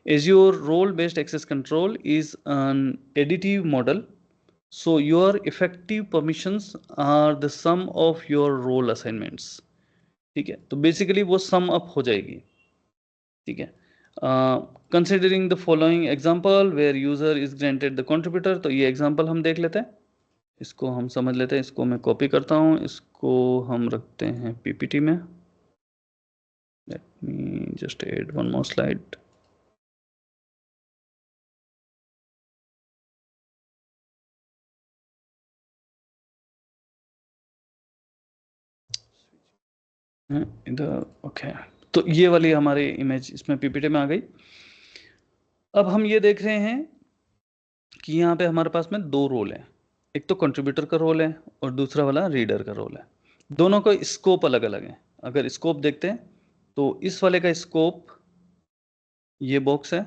Azure role-based access control is an additive model, so your effective permissions are the sum of your role assignments। ठीक है, तो बेसिकली वो सम अप हो जाएगी। ठीक है, considering the following example where user is granted the contributor. तो ये एग्जांपल हम देख लेते हैं, इसको हम समझ लेते हैं। इसको मैं कॉपी करता हूँ, इसको हम रखते हैं पीपीटी में। Late me just add one more slide. इधर ओके, तो ये वाली हमारी इमेज इसमें पीपीटी में आ गई। अब हम ये देख रहे हैं कि यहाँ पे हमारे पास में दो रोल है, एक तो कंट्रीब्यूटर का रोल है और दूसरा वाला रीडर का रोल है। दोनों का स्कोप अलग अलग है। अगर स्कोप देखते हैं तो इस वाले का स्कोप ये बॉक्स है।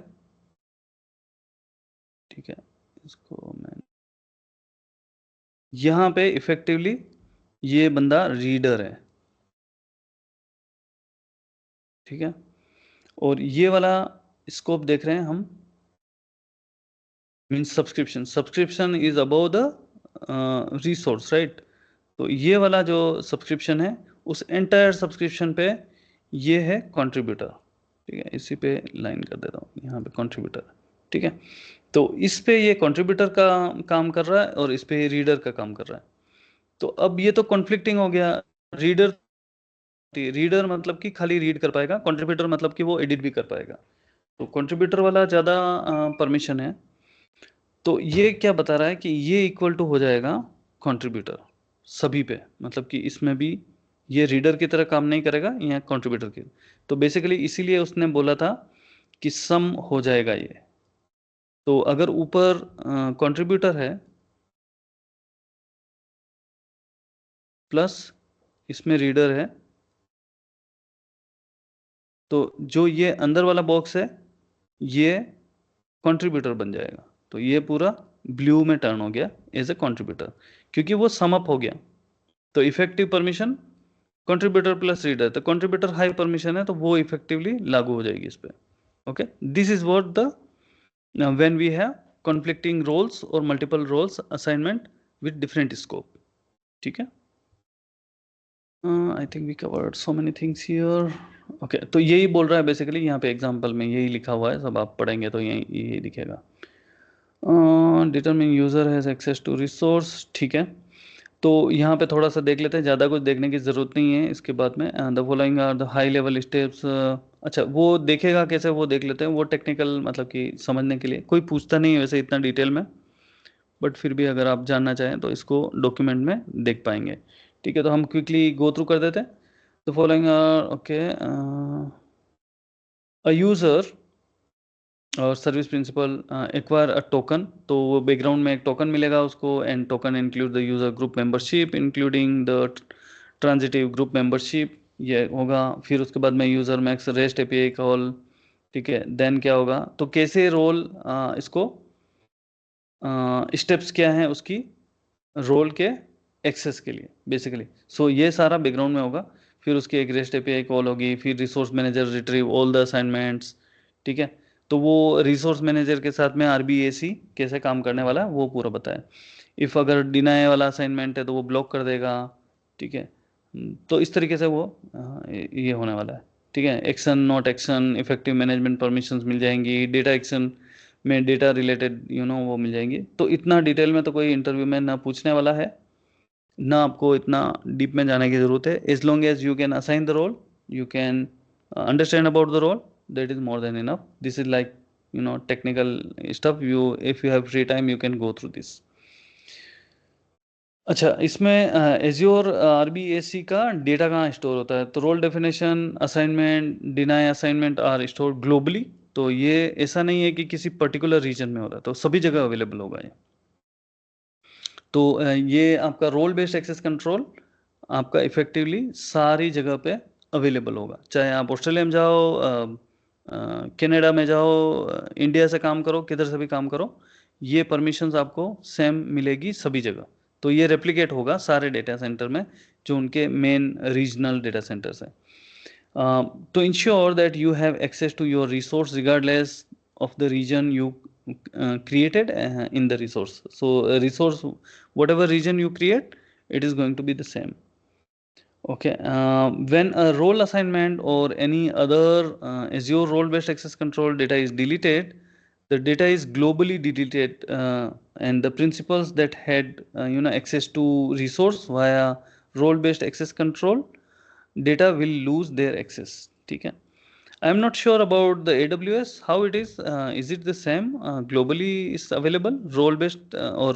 ठीक है, इसको मैं यहाँ पे इफेक्टिवली ये बंदा रीडर है। ठीक है, और ये वाला स्कोप देख रहे हैं हम, means subscription. Subscription is about the resource, right. तो ये वाला जो सब्सक्रिप्शन है उस एंटायर सब्सक्रिप्शन पे ये है कंट्रीब्यूटर। ठीक है, इसी पे लाइन कर देता हूँ यहाँ पे कंट्रीब्यूटर। ठीक है, तो इस पे ये कंट्रीब्यूटर का काम कर रहा है और इस पे रीडर का काम कर रहा है। तो अब ये तो कॉन्फ्लिक्टिंग हो गया। रीडर रीडर मतलब कि खाली रीड कर पाएगा, कंट्रीब्यूटर मतलब कि वो एडिट भी कर पाएगा। तो कंट्रीब्यूटर वाला ज़्यादा परमिशन है। तो ये क्या बता रहा है कि ये इक्वल टू हो जाएगा कंट्रीब्यूटर सभी पे, मतलब कि इसमें भी ये रीडर की तरह काम नहीं करेगा, यहाँ कंट्रीब्यूटर की। तो बेसिकली इसीलिए उसने बोला था कि सम हो जाएगा ये। तो अगर ऊपर कंट्रीब्यूटर है प्लस इसमें रीडर है, तो जो ये अंदर वाला बॉक्स है ये कंट्रीब्यूटर बन जाएगा। तो ये पूरा ब्लू में टर्न हो गया एज ए कंट्रीब्यूटर, क्योंकि वो सम अप हो गया। तो effective permission contributor plus reader, तो कंट्रीब्यूटर हाई परमिशन है तो वो इफेक्टिवली लागू हो जाएगी इस पे। Okay, this is what the when we have conflicting roles और multiple roles assignment with different scope. ठीक है, I think we covered so many things here. Okay, तो यही बोल रहा है बेसिकली, यहाँ पे एग्जांपल में यही लिखा हुआ है, सब आप पढ़ेंगे तो यही दिखेगा। Determine user has access to resource. ठीक है, तो यहाँ पे थोड़ा सा देख लेते हैं, ज़्यादा कुछ देखने की ज़रूरत नहीं है इसके बाद में। The following are the high level steps. अच्छा, वो देखेगा कैसे, वो देख लेते हैं। वो टेक्निकल मतलब कि समझने के लिए कोई पूछता नहीं है वैसे इतना डिटेल में, बट फिर भी अगर आप जानना चाहें तो इसको डॉक्यूमेंट में देख पाएंगे। ठीक है, तो हम क्विकली गो थ्रू कर देते हैं। The following are okay, a user और service principal acquire a token. तो वो बैकग्राउंड में एक टोकन मिलेगा उसको, and token include the user group membership including the transitive group membership, ये होगा। फिर उसके बाद में user makes rest API call. ठीक है, देन क्या होगा, तो कैसे रोल इसको स्टेप्स क्या हैं उसकी रोल के एक्सेस के लिए बेसिकली। सो ये सारा बैकग्राउंड में होगा। फिर उसकी एक रेस्ट एपीआई कॉल होगी, फिर resource manager retrieve all the assignments. ठीक है, तो वो रिसोर्स मैनेजर के साथ में आरबीएसी कैसे काम करने वाला है वो पूरा बताया। इफ़ अगर डिनाई वाला असाइनमेंट है तो वो ब्लॉक कर देगा। ठीक है, तो इस तरीके से वो ये होने वाला है, ठीक है। Action, not action, effective management permissions मिल जाएंगी, डेटा एक्शन में डेटा रिलेटेड वो मिल जाएंगी। तो इतना डिटेल में तो कोई इंटरव्यू में ना पूछने वाला है, ना आपको इतना डीप में जाने की जरूरत है। As long as you can assign the role, you can understand about the role, that is more than enough. This is like technical stuff, you if you have free time you can go through this. अच्छा, इसमें azure आरबीएसी का data कहाँ store होता है? तो role definition, assignment, deny assignment are store globally. तो ये ऐसा नहीं है कि किसी पर्टिकुलर रीजन में हो रहा है, तो सभी जगह अवेलेबल होगा ये। तो ये आपका रोल बेस्ड एक्सेस कंट्रोल आपका इफेक्टिवली सारी जगह पे अवेलेबल होगा, चाहे आप ऑस्ट्रेलिया में जाओ, कनाडा में जाओ, इंडिया से काम करो, किधर से भी काम करो, ये परमिशंस आपको सेम मिलेगी सभी जगह। तो ये रेप्लिकेट होगा सारे डेटा सेंटर में जो उनके मेन रीजनल डेटा सेंटर्स हैं। To ensure that you have access to your resource regardless of the region you created in the resource. So resource, whatever region you create, it is going to be the same. Okay, when a role assignment or any other Azure role-based access control data is deleted, the data is globally deleted, and the principals that had access to resource via role-based access control data will lose their access. ठीक है। I am not sure about the AWS, how it is. Is it the same? Globally is available role-based or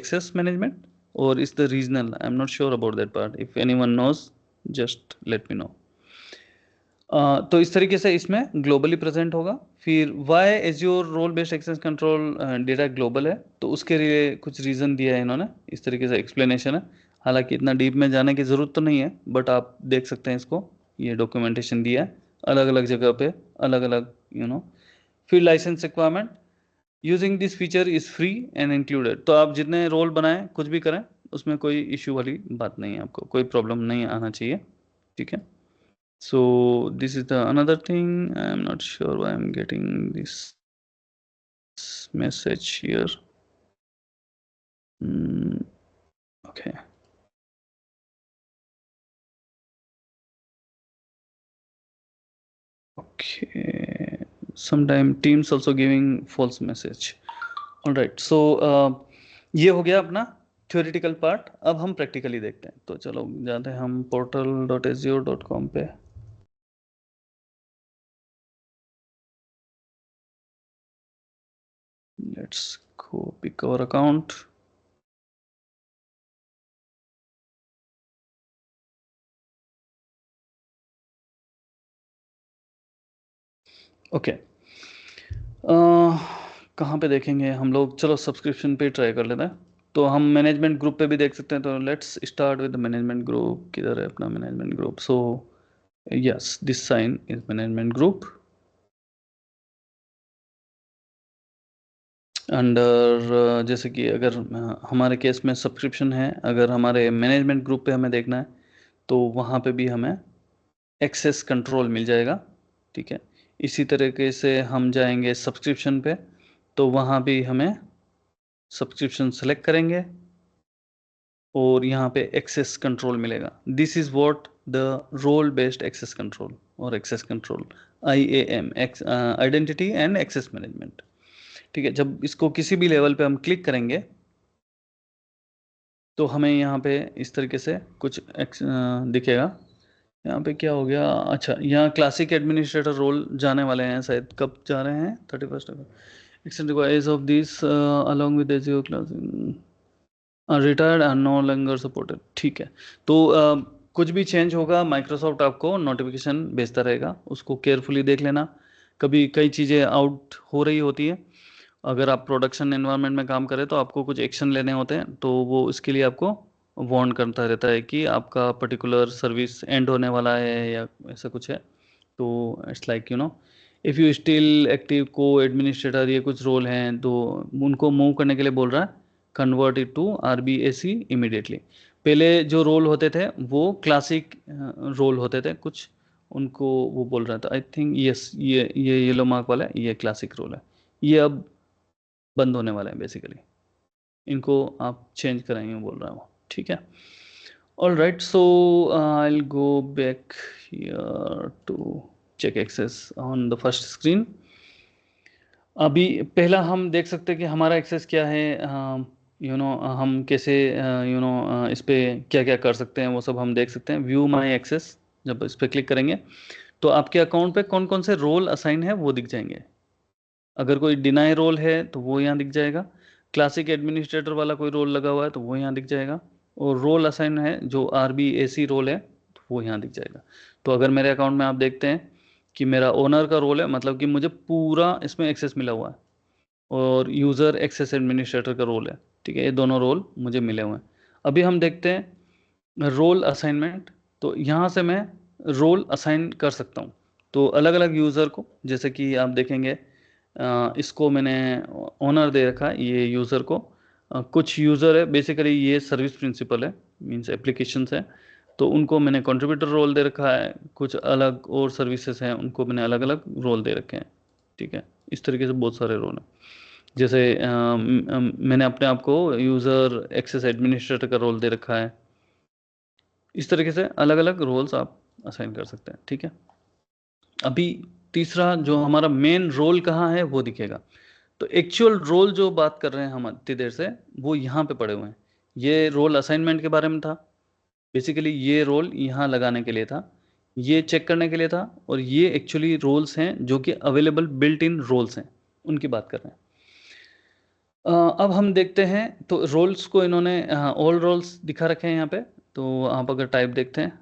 access management, or is the regional? I am not sure about that part. If anyone knows, just let me know. तो इस तरीके से इसमें globally present होगा। फिर why Azure role based access control data global है, तो उसके लिए कुछ रीज़न दिया है इन्होंने, इस तरीके से एक्सप्लेनेशन है। हालांकि इतना डीप में जाने की ज़रूरत तो नहीं है, बट आप देख सकते हैं इसको, ये डॉक्यूमेंटेशन दिया है अलग अलग जगह पे, अलग अलग फिर license requirement, using this feature is free and included. तो आप जितने रोल बनाएं, कुछ भी करें, उसमें कोई इशू वाली बात नहीं है, आपको कोई प्रॉब्लम नहीं आना चाहिए, ठीक है। So this is the another thing. I am not sure why I'm getting this message here. Okay. Okay. Sometime Teams also giving false message. All right. So ये हो गया अपना थ्योरेटिकल पार्ट। अब हम प्रैक्टिकली देखते हैं। तो चलो जाते हैं हम portal.azure.com पे। Let's go pick our account. Okay, कहाँ पे देखेंगे हम लोग? चलो सब्सक्रिप्शन पे ट्राई कर लेते हैं। तो हम मैनेजमेंट ग्रुप पे भी देख सकते हैं। तो let's start with the management group. किधर है अपना management group? So yes, this sign is management group. Under जैसे कि अगर हमारे केस में सब्सक्रिप्शन है, अगर हमारे मैनेजमेंट ग्रुप पे हमें देखना है, तो वहाँ पे भी हमें एक्सेस कंट्रोल मिल जाएगा, ठीक है। इसी तरीके से हम जाएंगे सब्सक्रिप्शन पे, तो वहाँ भी हमें सब्सक्रिप्शन सेलेक्ट करेंगे और यहाँ पे एक्सेस कंट्रोल मिलेगा। This is what the role based access control और access control, IAM, identity and access management, ठीक है। जब इसको किसी भी लेवल पे हम क्लिक करेंगे, तो हमें यहाँ पे इस तरीके से कुछ दिखेगा। यहाँ पे क्या हो गया? अच्छा, यहाँ क्लासिक एडमिनिस्ट्रेटर रोल जाने वाले हैं शायद। कब जा रहे हैं? 31 extend requires of this along with Azure class retired and no longer supported, ठीक है। तो कुछ भी चेंज होगा, माइक्रोसॉफ्ट आपको नोटिफिकेशन भेजता रहेगा, उसको केयरफुली देख लेना। कभी कई चीज़ें आउट हो रही होती है, अगर आप प्रोडक्शन एनवायरनमेंट में काम करें तो आपको कुछ एक्शन लेने होते हैं, तो वो इसके लिए आपको वार्न करता रहता है कि आपका पर्टिकुलर सर्विस एंड होने वाला है या ऐसा कुछ है। तो it's like if you still active को एडमिनिस्ट्रेटर, ये कुछ रोल हैं, तो उनको मूव करने के लिए बोल रहा है convert it to RBAC immediately. पहले जो रोल होते थे वो क्लासिक रोल होते थे कुछ, उनको वो बोल रहा था। आई थिंक यस, ये येलो मार्क वाला है, ये क्लासिक रोल है। ये अब बंद होने वाला है बेसिकली, इनको आप चेंज कराएंगे बोल रहा हूँ, ठीक है। All right, so I'll go back here to check access on the first screen. अभी पहला हम देख सकते हैं कि हमारा एक्सेस क्या है, हम कैसे इस पे क्या क्या कर सकते हैं वो सब हम देख सकते हैं। व्यू माय एक्सेस, जब इस पे क्लिक करेंगे तो आपके अकाउंट पे कौन कौन से रोल असाइन है वो दिख जाएंगे। अगर कोई डिनाई रोल है तो वो यहाँ दिख जाएगा, क्लासिक एडमिनिस्ट्रेटर वाला कोई रोल लगा हुआ है तो वो यहाँ दिख जाएगा, और रोल असाइन है जो RBAC रोल है तो वो यहाँ दिख जाएगा। तो अगर मेरे अकाउंट में आप देखते हैं कि मेरा ओनर का रोल है, मतलब कि मुझे पूरा इसमें एक्सेस मिला हुआ है, और यूज़र एक्सेस एडमिनिस्ट्रेटर का रोल है, ठीक है, ये दोनों रोल मुझे मिले हुए हैं। अभी हम देखते हैं रोल असाइनमेंट। तो यहाँ से मैं रोल असाइन कर सकता हूँ तो अलग अलग यूज़र को, जैसे कि आप देखेंगे इसको मैंने ओनर दे रखा है, ये यूज़र को। कुछ यूज़र है, बेसिकली ये सर्विस प्रिंसिपल है, मीन्स एप्लीकेशंस है, तो उनको मैंने कंट्रीब्यूटर रोल दे रखा है। कुछ अलग और सर्विसेज हैं, उनको मैंने अलग अलग रोल दे रखे हैं, ठीक है। इस तरीके से बहुत सारे रोल हैं। जैसे मैंने अपने आप को यूज़र एक्सेस एडमिनिस्ट्रेटर का रोल दे रखा है। इस तरीके से अलग अलग रोल्स आप असाइन कर सकते हैं, ठीक है। अभी तीसरा जो हमारा मेन रोल कहाँ है वो दिखेगा। तो एक्चुअल रोल जो बात कर रहे हैं हम इतनी देर से, वो यहाँ पे पड़े हुए हैं। ये रोल असाइनमेंट के बारे में था, बेसिकली ये रोल यहाँ लगाने के लिए था, ये चेक करने के लिए था, और ये एक्चुअली रोल्स हैं जो कि अवेलेबल बिल्ट इन रोल्स हैं, उनकी बात कर रहे हैं। अब हम देखते हैं तो रोल्स को इन्होंने ऑल रोल्स दिखा रखे हैं यहाँ पे। तो आप अगर टाइप देखते हैं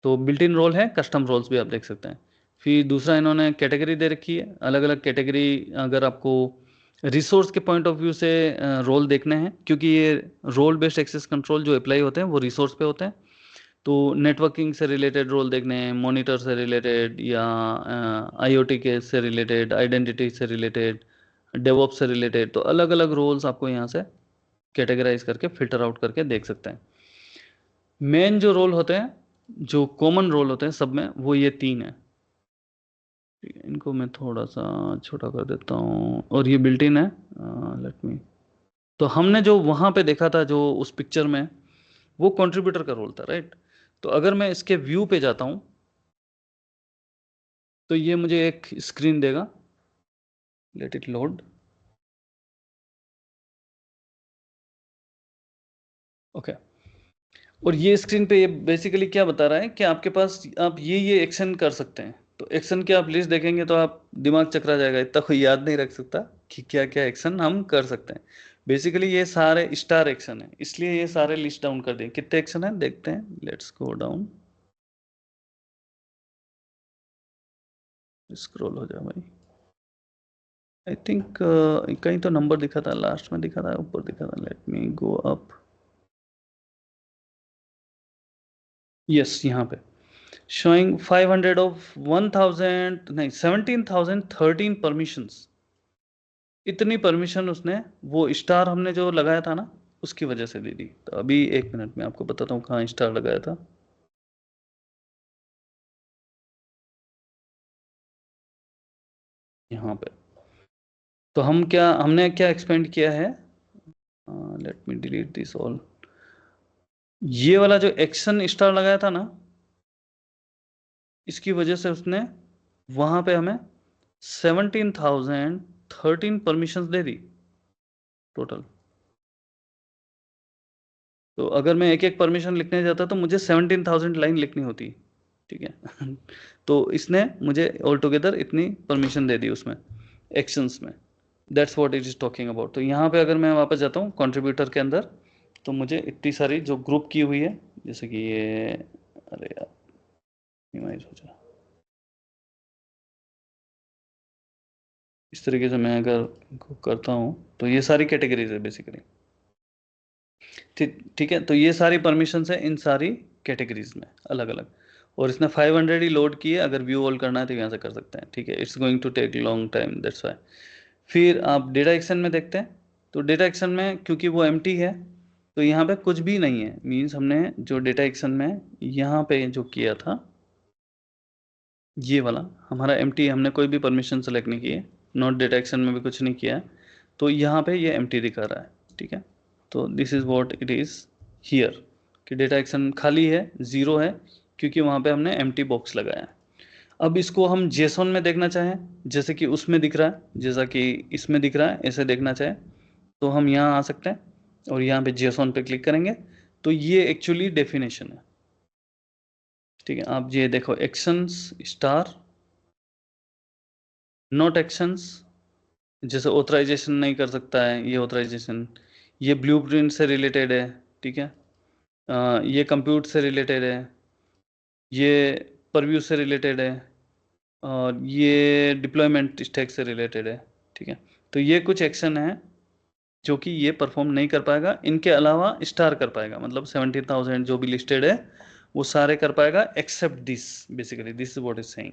तो बिल्ट इन रोल है, कस्टम रोल्स भी आप देख सकते हैं। फिर दूसरा इन्होंने कैटेगरी दे रखी है, अलग अलग कैटेगरी। अगर आपको रिसोर्स के पॉइंट ऑफ व्यू से रोल देखने हैं, क्योंकि ये रोल बेस्ड एक्सेस कंट्रोल जो अप्लाई होते हैं वो रिसोर्स पे होते हैं, तो नेटवर्किंग से रिलेटेड रोल देखने हैं, मॉनिटर से रिलेटेड, या IoT के से रिलेटेड, आइडेंटिटी से रिलेटेड, डेवऑप्स से रिलेटेड, तो अलग अलग रोल्स आपको यहाँ से कैटेगराइज करके फिल्टर आउट करके देख सकते हैं। मेन जो रोल होते हैं, जो कॉमन रोल होते हैं सब में, वो ये 3 है, ठीक है। इनको मैं थोड़ा सा छोटा कर देता हूँ, और ये बिल्ट इन है। लेट मी, तो हमने जो वहाँ पे देखा था जो उस पिक्चर में, वो कंट्रीब्यूटर का रोल था, राइट। तो अगर मैं इसके व्यू पे जाता हूँ तो ये मुझे एक स्क्रीन देगा, लेट इट लोड। ओके, और ये स्क्रीन पे ये बेसिकली क्या बता रहा है कि आपके पास आप ये एक्शन कर सकते हैं। तो एक्शन की आप लिस्ट देखेंगे तो आप दिमाग चकरा जाएगा, इतना कोई याद नहीं रख सकता कि क्या क्या एक्शन हम कर सकते हैं। बेसिकली ये सारे स्टार एक्शन है, इसलिए ये सारे लिस्ट डाउन कर दिए। कितने एक्शन है देखते हैं, लेट्स गो डाउन, स्क्रॉल हो जाए भाई। आई थिंक कहीं तो नंबर दिखा था, लास्ट में दिखा था, ऊपर दिखा था, late me go up. Yes, यहाँ पे शोइंग 500 ऑफ 1000, नहीं 17,013 परमिशंस। इतनी परमिशन उसने वो स्टार हमने जो लगाया था ना उसकी वजह से दे दी। तो अभी एक मिनट में आपको बताता हूँ कहाँ स्टार लगाया था। यहाँ पे तो हमने क्या एक्सपेंड किया है, let me delete this all. ये वाला जो एक्शन स्टार लगाया था ना, इसकी वजह से उसने वहां पे हमें 17,013 परमिशंस दे दी टोटल। तो अगर मैं एक एक परमिशन लिखने जाता तो मुझे 17,000 लाइन लिखनी होती, ठीक है। तो इसने मुझे ऑल टुगेदर इतनी परमिशन दे दी उसमें, एक्शंस में। That's what it is talking about. तो यहाँ पे अगर मैं वापस जाता हूँ कंट्रीब्यूटर के अंदर, तो मुझे इतनी सारी जो ग्रुप की हुई है, जैसे कि ये, अरे यार minimize हो जाए, इस तरीके से मैं अगर इनको करता हूँ तो ये सारी कैटेगरीज है बेसिकली, ठीक ठीक है। तो ये सारी परमिशंस है इन सारी कैटेगरीज में अलग अलग, और इसने 500 ही लोड किए। अगर व्यू ऑल करना है तो यहाँ से कर सकते हैं, ठीक है। It's going to take long time, that's why. फिर आप डेटा एक्शन में देखते हैं, तो डेटा एक्शन में क्योंकि वो एम्प्टी है तो यहाँ पे कुछ भी नहीं है, मीन्स हमने जो डेटा एक्शन में यहाँ पे जो किया था ये वाला हमारा एम्प्टी, हमने कोई भी परमिशन सेलेक्ट नहीं की है, नोट डेटा एक्शन में भी कुछ नहीं किया है, तो यहाँ पे ये एम्प्टी दिखा रहा है, ठीक है। तो this is what it is here. कि डेटा एक्शन खाली है, 0 है, क्योंकि वहाँ पे हमने एम्प्टी बॉक्स लगाया है। अब इसको हम जेसन में देखना चाहें, जैसे कि उसमें दिख रहा है, जैसा कि इसमें दिख रहा है, ऐसे देखना चाहें तो हम यहाँ आ सकते हैं और यहाँ पे जेसन पे क्लिक करेंगे तो ये एक्चुअली डेफिनेशन है। ठीक है, आप ये देखो, एक्शंस स्टार, नॉट एक्शंस, जैसे ऑथराइजेशन नहीं कर सकता है, ये ऑथराइजेशन, ये ब्लूप्रिंट से रिलेटेड है। ठीक है, ये कंप्यूट से रिलेटेड है, ये परव्यू से रिलेटेड है, और ये डिप्लॉयमेंट स्टैक से रिलेटेड है। ठीक है, तो ये कुछ एक्शन है जो कि ये परफॉर्म नहीं कर पाएगा, इनके अलावा स्टार कर पाएगा, मतलब 17,000 जो भी लिस्टेड है वो सारे कर पाएगा except this, basically this is what is saying.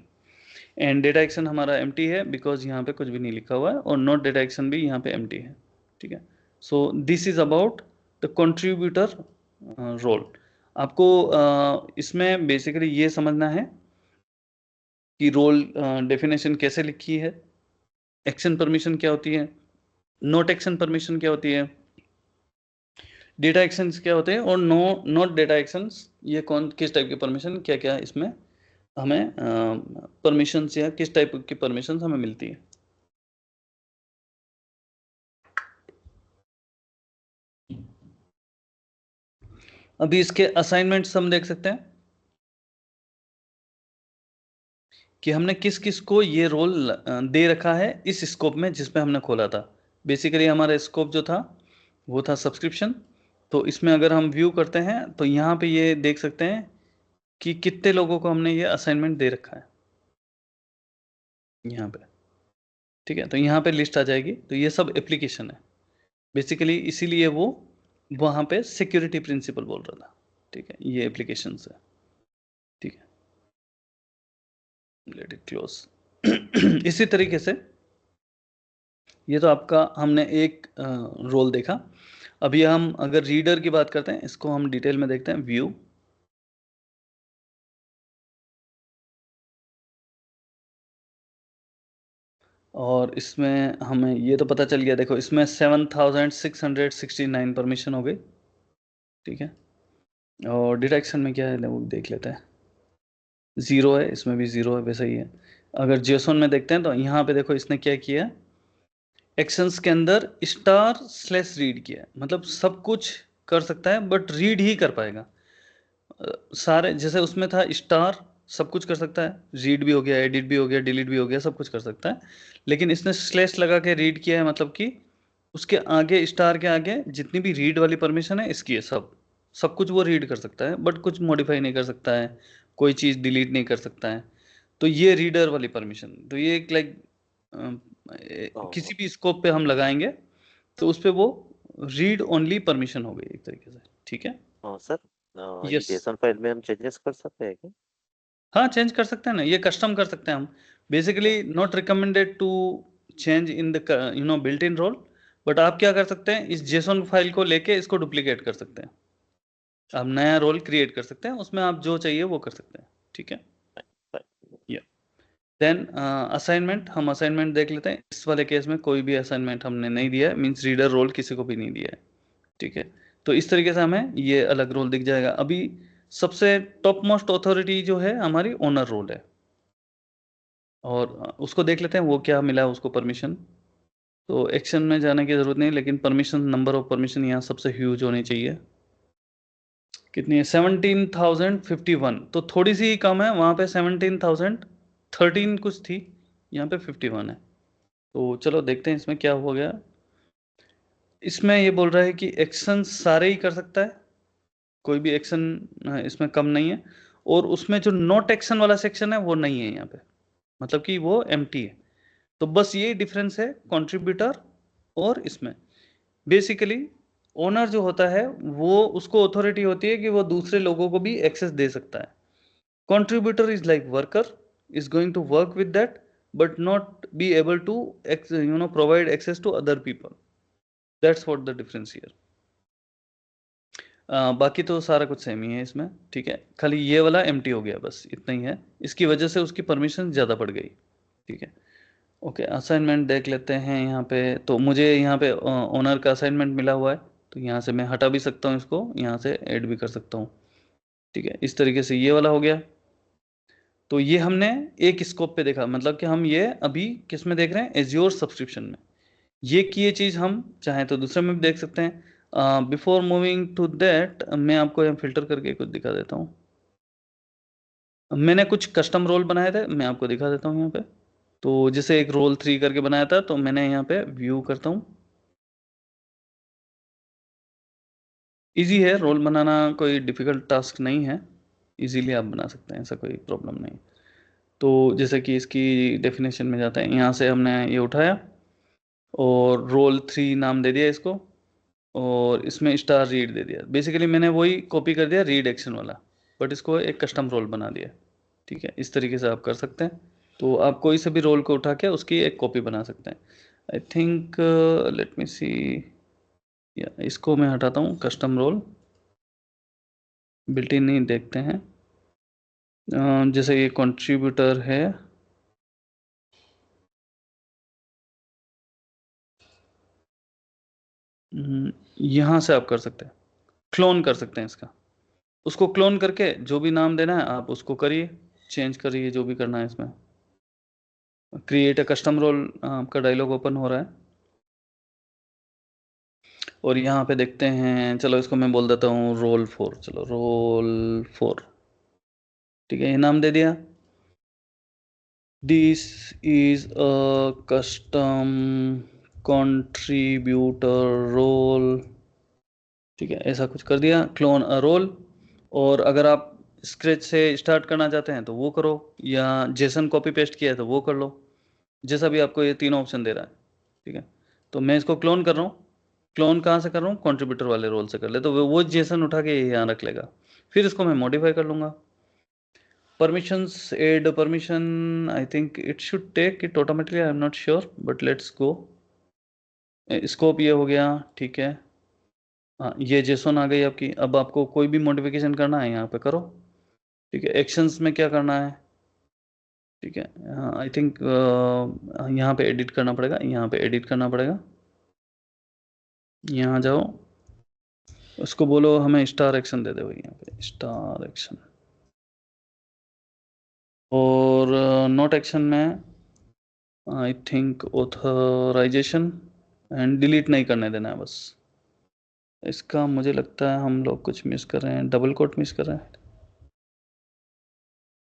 And data action हमारा एम्प्टी है बिकॉज यहाँ पे कुछ भी नहीं लिखा हुआ है, और नॉट डेटा एक्शन भी यहाँ पे एम्प्टी है। ठीक है, so this is about the contributor role. आपको इसमें बेसिकली ये समझना है कि रोल डेफिनेशन कैसे लिखी है, एक्शन परमिशन क्या होती है, नोट एक्शन परमिशन क्या होती है, डेटा एक्शंस क्या होते हैं, और नोट डेटा एक्शंस ये कौन किस टाइप के परमिशन, क्या क्या इसमें हमें परमिशंस या किस टाइप की परमिशंस हमें मिलती है। अभी इसके असाइनमेंट्स हम देख सकते हैं कि हमने किस किस को ये रोल दे रखा है इस स्कोप में जिसमें हमने खोला था। बेसिकली हमारा स्कोप जो था वो था सब्सक्रिप्शन। तो इसमें अगर हम व्यू करते हैं तो यहाँ पे ये देख सकते हैं कि कितने लोगों को हमने ये असाइनमेंट दे रखा है यहाँ पे। ठीक है, तो यहाँ पे लिस्ट आ जाएगी, तो ये सब एप्लीकेशन है बेसिकली, इसीलिए वो वहाँ पे सिक्योरिटी प्रिंसिपल बोल रहा था। ठीक है, ये एप्लीकेशन है। ठीक है, लेट इट क्लोज। इसी तरीके से ये तो आपका हमने एक रोल देखा। अभी हम अगर रीडर की बात करते हैं, इसको हम डिटेल में देखते हैं, व्यू। और इसमें हमें ये तो पता चल गया, देखो इसमें 7,669 परमिशन हो गई। ठीक है, और डिटेक्शन में क्या है वो देख लेते हैं, 0 है, इसमें भी 0 है, वैसा ही है। अगर जेसन में देखते हैं तो यहाँ पे देखो इसने क्या किया, एक्शंस के अंदर स्टार स्लैश रीड किया है, मतलब सब कुछ कर सकता है बट रीड ही कर पाएगा। सारे जैसे उसमें था स्टार सब कुछ कर सकता है, रीड भी हो गया, एडिट भी हो गया, डिलीट भी हो गया, सब कुछ कर सकता है, लेकिन इसने स्लैश लगा के रीड किया है, मतलब कि उसके आगे स्टार के आगे जितनी भी रीड वाली परमिशन है इसकी है, सब सब कुछ वो रीड कर सकता है बट कुछ मॉडिफाई नहीं कर सकता है, कोई चीज़ डिलीट नहीं कर सकता है। तो ये रीडर वाली परमिशन, तो ये एक लाइक किसी भी स्कोप पे हम लगाएंगे तो उस पे वो रीड ओनली परमिशन हो गई एक तरीके से। ठीक है, हाँ सर, ये यस, जेसन फाइल में हम चेंजेस कर सकते हैं क्या? हाँ चेंज कर सकते हैं ना, ये कस्टम कर सकते हैं हम। Basically not recommended to change in the built in role, but आप क्या कर सकते हैं, इस जेसन फाइल को लेके इसको डुप्लीकेट कर सकते हैं, आप नया रोल क्रिएट कर सकते हैं, उसमें आप जो चाहिए वो कर सकते हैं। ठीक है, या देन असाइनमेंट, हम असाइनमेंट देख लेते हैं। इस वाले केस में कोई भी असाइनमेंट हमने नहीं दिया है, मीन्स रीडर रोल किसी को भी नहीं दिया है। ठीक है, तो इस तरीके से हमें ये अलग रोल दिख जाएगा। अभी सबसे टॉप मोस्ट अथॉरिटी जो है हमारी ओनर रोल है, और उसको देख लेते हैं वो क्या मिला है उसको परमिशन। तो एक्शन में जाने की जरूरत नहीं, लेकिन परमिशन, नंबर ऑफ परमिशन यहाँ सबसे ह्यूज होनी चाहिए। कितनी है, 17,051, तो थोड़ी सी कम है, वहाँ पे 17,013 कुछ थी, यहाँ पे 51 है। तो चलो देखते हैं इसमें क्या हो गया। इसमें ये बोल रहा है कि एक्शन सारे ही कर सकता है, कोई भी एक्शन इसमें कम नहीं है, और उसमें जो नॉट एक्शन वाला सेक्शन है वो नहीं है यहाँ पे, मतलब कि वो एम्प्टी है। तो बस यही डिफरेंस है कंट्रीब्यूटर और इसमें। बेसिकली ओनर जो होता है वो, उसको अथॉरिटी होती है कि वो दूसरे लोगों को भी एक्सेस दे सकता है। Contributor is like worker, is going to work with that but not be able to provide access to other people. That's what the difference here. बाकी तो सारा कुछ सेम ही है इसमें। ठीक है, खाली ये वाला एम्प्टी हो गया, बस इतना ही है, इसकी वजह से उसकी परमिशन ज़्यादा बढ़ गई। ठीक है, ओके, असाइनमेंट देख लेते हैं यहाँ पे। तो मुझे यहाँ पे ओनर का असाइनमेंट मिला हुआ है, तो यहाँ से मैं हटा भी सकता हूँ इसको, यहाँ से ऐड भी कर सकता हूँ। ठीक है, इस तरीके से ये वाला हो गया। तो ये हमने एक स्कोप पे देखा, मतलब कि हम ये अभी किस में देख रहे हैं, एज्योर सब्सक्रिप्शन में। ये चीज़ हम चाहें तो दूसरे में भी देख सकते हैं। बिफोर मूविंग टू दैट मैं आपको यहाँ फिल्टर करके कुछ दिखा देता हूँ। मैंने कुछ कस्टम रोल बनाए थे, मैं आपको दिखा देता हूँ यहाँ पे। तो जैसे एक रोल 3 करके बनाया था, तो मैंने यहाँ पे व्यू करता हूँ। इजी है रोल बनाना, कोई डिफिकल्ट टास्क नहीं है, इजीली आप बना सकते हैं, ऐसा कोई प्रॉब्लम नहीं। तो जैसे कि इसकी डेफिनेशन में जाते हैं, यहाँ से हमने ये उठाया और रोल 3 नाम दे दिया इसको, और इसमें स्टार रीड दे दिया। बेसिकली मैंने वही कॉपी कर दिया रीड एक्शन वाला, बट इसको एक कस्टम रोल बना दिया। ठीक है, इस तरीके से आप कर सकते हैं। तो आप कोई से भी रोल को उठा के उसकी एक कॉपी बना सकते हैं। आई थिंक लेट मी सी, या इसको मैं हटाता हूँ, कस्टम रोल बिल्ट इन नहीं देखते हैं। जैसे ये कंट्रीब्यूटर है, यहाँ से आप कर सकते हैं, क्लोन कर सकते हैं इसका। उसको क्लोन करके जो भी नाम देना है आप उसको करिए, चेंज करिए जो भी करना है इसमें। क्रिएट अ कस्टम रोल आपका डायलॉग ओपन हो रहा है, और यहाँ पे देखते हैं, चलो इसको मैं बोल देता हूँ रोल 4। चलो रोल 4, ठीक है, ये नाम दे दिया। This is a custom contributor role, ठीक है, ऐसा कुछ कर दिया, क्लोन अ रोल। और अगर आप स्क्रैच से स्टार्ट करना चाहते हैं तो वो करो, या जेसन कॉपी पेस्ट किया है तो वो कर लो, जैसा भी आपको ये तीनों ऑप्शन दे रहा है। ठीक है, तो मैं इसको क्लोन कर रहा हूँ। क्लोन कहाँ से कर रहा हूँ, कंट्रीब्यूटर वाले रोल से कर ले, तो वो जेसन उठा के यहाँ रख लेगा। फिर इसको मैं मॉडिफाई कर लूँगा। permissions, add permission, I think it should take it automatically, I am not sure, but let's go। Scope ये हो गया, ठीक है। हाँ, ये जेसन आ गई आपकी। अब आपको कोई भी मॉडिफिकेशन करना है यहाँ पे करो। ठीक है, एक्शंस में क्या करना है, ठीक है, आई थिंक यहाँ पे एडिट करना पड़ेगा, यहाँ पे एडिट करना पड़ेगा। यहाँ जाओ, उसको बोलो हमें स्टार एक्शन दे दे भाई, यहाँ पे स्टार एक्शन। और नोट एक्शन में I think authorisation, and delete नहीं करने देना है बस। इसका मुझे लगता है हम लोग कुछ मिस कर रहे हैं, डबल कोट मिस कर रहे हैं,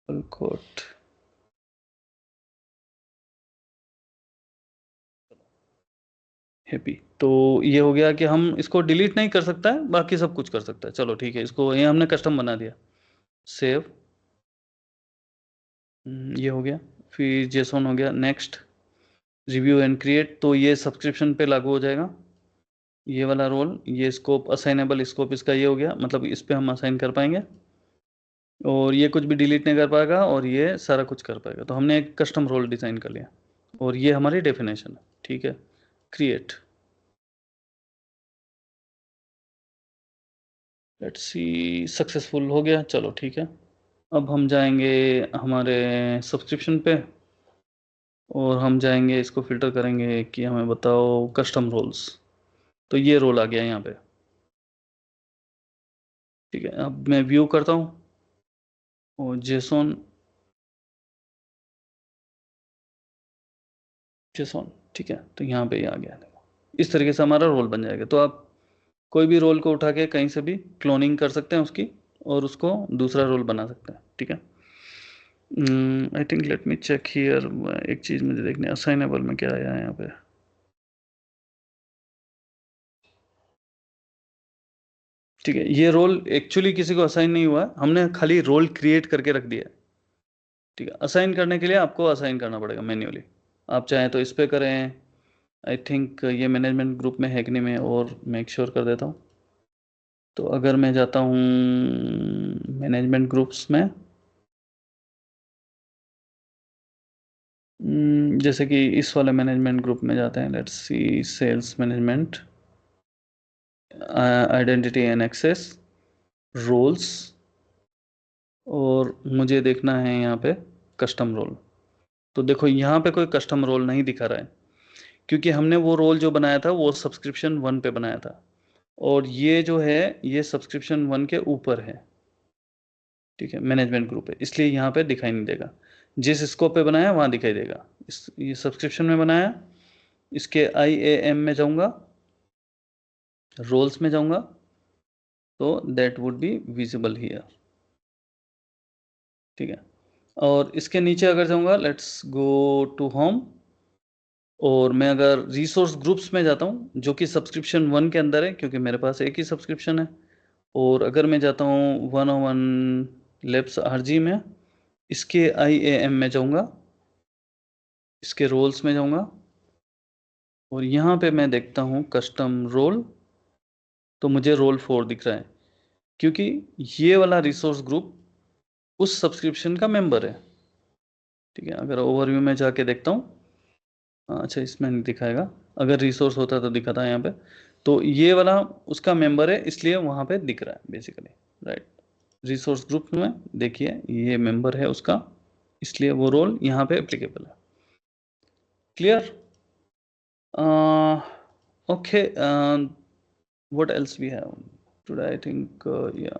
डबल कोट। हैप्पी, तो ये हो गया कि हम इसको डिलीट नहीं कर सकता है, बाकी सब कुछ कर सकता है। चलो ठीक है, इसको ये हमने कस्टम बना दिया, सेव, ये हो गया। फिर जेसन हो गया, नेक्स्ट, रिव्यू एंड क्रिएट, तो ये सब्सक्रिप्शन पे लागू हो जाएगा ये वाला रोल। ये स्कोप असाइनेबल स्कोप इसका ये हो गया, मतलब इस पे हम असाइन कर पाएंगे, और ये कुछ भी डिलीट नहीं कर पाएगा, और ये सारा कुछ कर पाएगा। तो हमने एक कस्टम रोल डिज़ाइन कर लिया, और ये हमारी डेफिनेशन है। ठीक है, क्रिएट, लेट्स सी, सक्सेसफुल हो गया। चलो ठीक है, अब हम जाएंगे हमारे सब्सक्रिप्शन पे, और हम जाएंगे इसको फिल्टर करेंगे कि हमें बताओ कस्टम रोल्स। तो ये रोल आ गया यहाँ पे। ठीक है, अब मैं व्यू करता हूँ, और जेसन, जेसन, ठीक है, तो यहाँ पे ये आ गया। इस तरीके से हमारा रोल बन जाएगा। तो आप कोई भी रोल को उठा के कहीं से भी क्लोनिंग कर सकते हैं उसकी, और उसको दूसरा रोल बना सकते हैं। ठीक है, I think let me check here, एक चीज़ मुझे देखनी है, असाइनेबल में क्या आया है यहाँ पे। ठीक है, ये रोल एक्चुअली किसी को असाइन नहीं हुआ है, हमने खाली रोल क्रिएट करके रख दिया है। ठीक है, असाइन करने के लिए आपको असाइन करना पड़ेगा मैन्युअली। आप चाहें तो इस पे करें, आई थिंक ये मैनेजमेंट ग्रुप में है कि नहीं, मैं और मेक श्योर कर देता हूँ। तो अगर मैं जाता हूँ मैनेजमेंट ग्रुप्स में, जैसे कि इस वाले मैनेजमेंट ग्रुप में जाते हैं, let's see sales management, identity and access, roles, और मुझे देखना है यहाँ पे कस्टम रोल। तो देखो यहाँ पे कोई कस्टम रोल नहीं दिखा रहा है, क्योंकि हमने वो रोल जो बनाया था वो सब्सक्रिप्शन 1 पे बनाया था, और ये जो है ये सब्सक्रिप्शन 1 के ऊपर है, ठीक है, मैनेजमेंट ग्रुप है, इसलिए यहाँ पे दिखाई नहीं देगा। जिस स्कोप पे बनाया वहाँ दिखाई देगा। ये सब्सक्रिप्शन में बनाया, इसके IAM में जाऊँगा, रोल्स में जाऊँगा, तो that would be visible here, ठीक है। और इसके नीचे अगर जाऊँगा, लेट्स गो टू होम, और मैं अगर रिसोर्स ग्रुप्स में जाता हूँ जो कि सब्सक्रिप्शन 1 के अंदर है, क्योंकि मेरे पास एक ही सब्सक्रिप्शन है, और अगर मैं जाता हूँ 101 लैब्स RG में, इसके IAM में जाऊँगा, इसके रोल्स में जाऊँगा, और यहाँ पे मैं देखता हूँ कस्टम रोल, तो मुझे रोल 4 दिख रहा है, क्योंकि ये वाला रिसोर्स ग्रुप उस सब्सक्रिप्शन का मेंबर है, ठीक है। अगर ओवरव्यू में जाके देखता हूँ, अच्छा इसमें नहीं दिखाएगा, अगर रिसोर्स होता तो दिखाता यहाँ पे। तो ये वाला उसका मेंबर है, इसलिए वहाँ पे दिख रहा है बेसिकली, राइट। रिसोर्स ग्रुप में देखिए ये मेंबर है उसका, इसलिए वो रोल यहाँ पे एप्लीकेबल है। Clear? Okay, what else we have today, I think या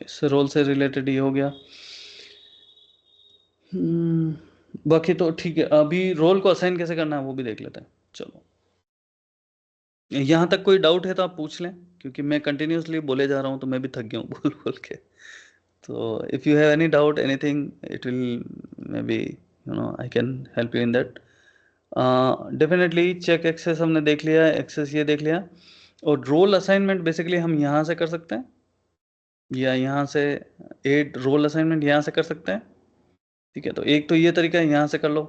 इस रोल से रिलेटेड ये हो गया। बाकी तो ठीक है, अभी रोल को असाइन कैसे करना है वो भी देख लेते हैं। चलो, यहाँ तक कोई डाउट है तो आप पूछ लें, क्योंकि मैं कंटिन्यूसली बोले जा रहा हूँ तो मैं भी थक गया हूँ बोल बोल के। तो if you have any doubt anything, it will maybe I can help you in that. Definitely check access हमने देख लिया, एक्सेस ये देख लिया, और रोल असाइनमेंट बेसिकली हम यहाँ से कर सकते हैं, या यहाँ से एड रोल असाइनमेंट यहाँ से कर सकते हैं, ठीक है। तो एक तो ये तरीका है, यहाँ से कर लो,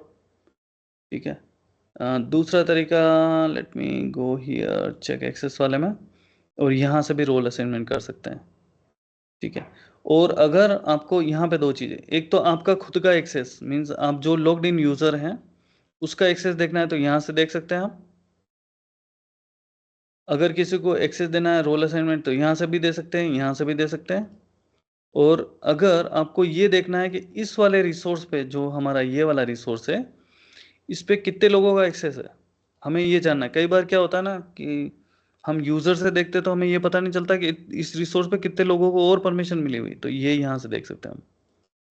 ठीक है। दूसरा तरीका, let me go here check access वाले में, और यहाँ से भी रोल असाइनमेंट कर सकते हैं, ठीक है। और अगर आपको यहाँ पे दो चीज़ें, एक तो आपका खुद का एक्सेस, मीन्स आप जो लॉग्ड इन यूज़र हैं उसका एक्सेस देखना है तो यहाँ से देख सकते हैं आप। अगर किसी को एक्सेस देना है रोल असाइनमेंट तो यहाँ से भी दे सकते हैं, यहाँ से भी दे सकते हैं। और अगर आपको ये देखना है कि इस वाले रिसोर्स पे, जो हमारा ये वाला रिसोर्स है, इस पे कितने लोगों का एक्सेस है, हमें ये जानना है। कई बार क्या होता है ना कि हम यूज़र से देखते तो हमें ये पता नहीं चलता कि इस रिसोर्स पे कितने लोगों को और परमिशन मिली हुई, तो ये यहाँ से देख सकते हैं हम।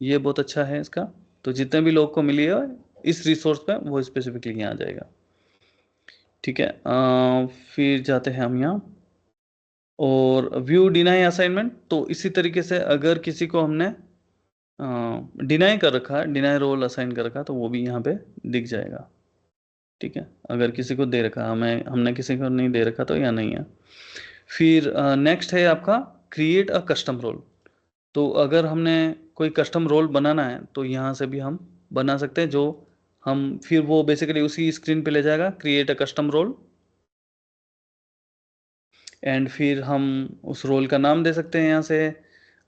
ये बहुत अच्छा है इसका। तो जितने भी लोग को मिली है इस रिसोर्स पे, वो स्पेसिफिकली यहाँ आ जाएगा, ठीक है। फिर जाते हैं हम यहाँ, और व्यू डिनाई असाइनमेंट। तो इसी तरीके से अगर किसी को हमने डिनाई कर रखा है, डिनाई रोल असाइन कर रखा, तो वो भी यहाँ पे दिख जाएगा, ठीक है। अगर किसी को दे रखा, हमें हमने किसी को नहीं दे रखा तो यहाँ नहीं है। फिर नेक्स्ट है आपका क्रिएट अ कस्टम रोल। तो अगर हमने कोई कस्टम रोल बनाना है तो यहाँ से भी हम बना सकते हैं, जो हम फिर वो बेसिकली उसी स्क्रीन पे ले जाएगा, create a custom role. And फिर हम उस रोल का नाम दे सकते हैं यहाँ से।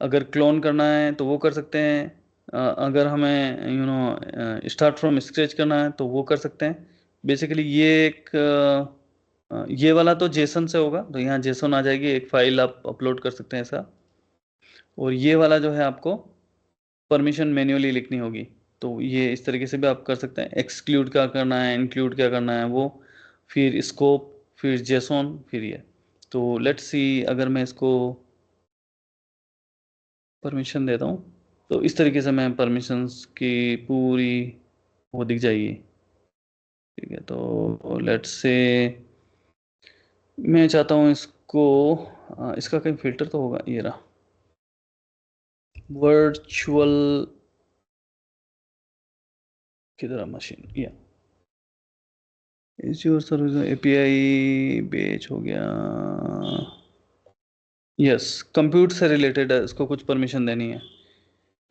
अगर क्लोन करना है तो वो कर सकते हैं, अगर हमें स्टार्ट फ्रॉम स्क्रैच करना है तो वो कर सकते हैं। बेसिकली ये एक ये वाला तो जेसन से होगा, तो यहाँ जेसन आ जाएगी, एक फाइल आप अपलोड कर सकते हैं ऐसा। और ये वाला जो है आपको परमिशन मैन्युअली लिखनी होगी, तो ये इस तरीके से भी आप कर सकते हैं। एक्सक्लूड क्या करना है, इंक्लूड क्या करना है वो, फिर स्कोप, फिर जेसॉन, फिर ये। तो लेट्स सी, अगर मैं इसको परमिशन देता हूँ तो इस तरीके से मैं परमिशंस की पूरी वो दिख जाएगी, ठीक है। तो लेट्स से मैं चाहता हूँ इसको, इसका कहीं फिल्टर तो होगा, ये रहा वर्चुअल किधर मशीन, या Azure सर्विस API बेच हो गया। यस, कंप्यूट से रिलेटेड है, इसको कुछ परमिशन देनी है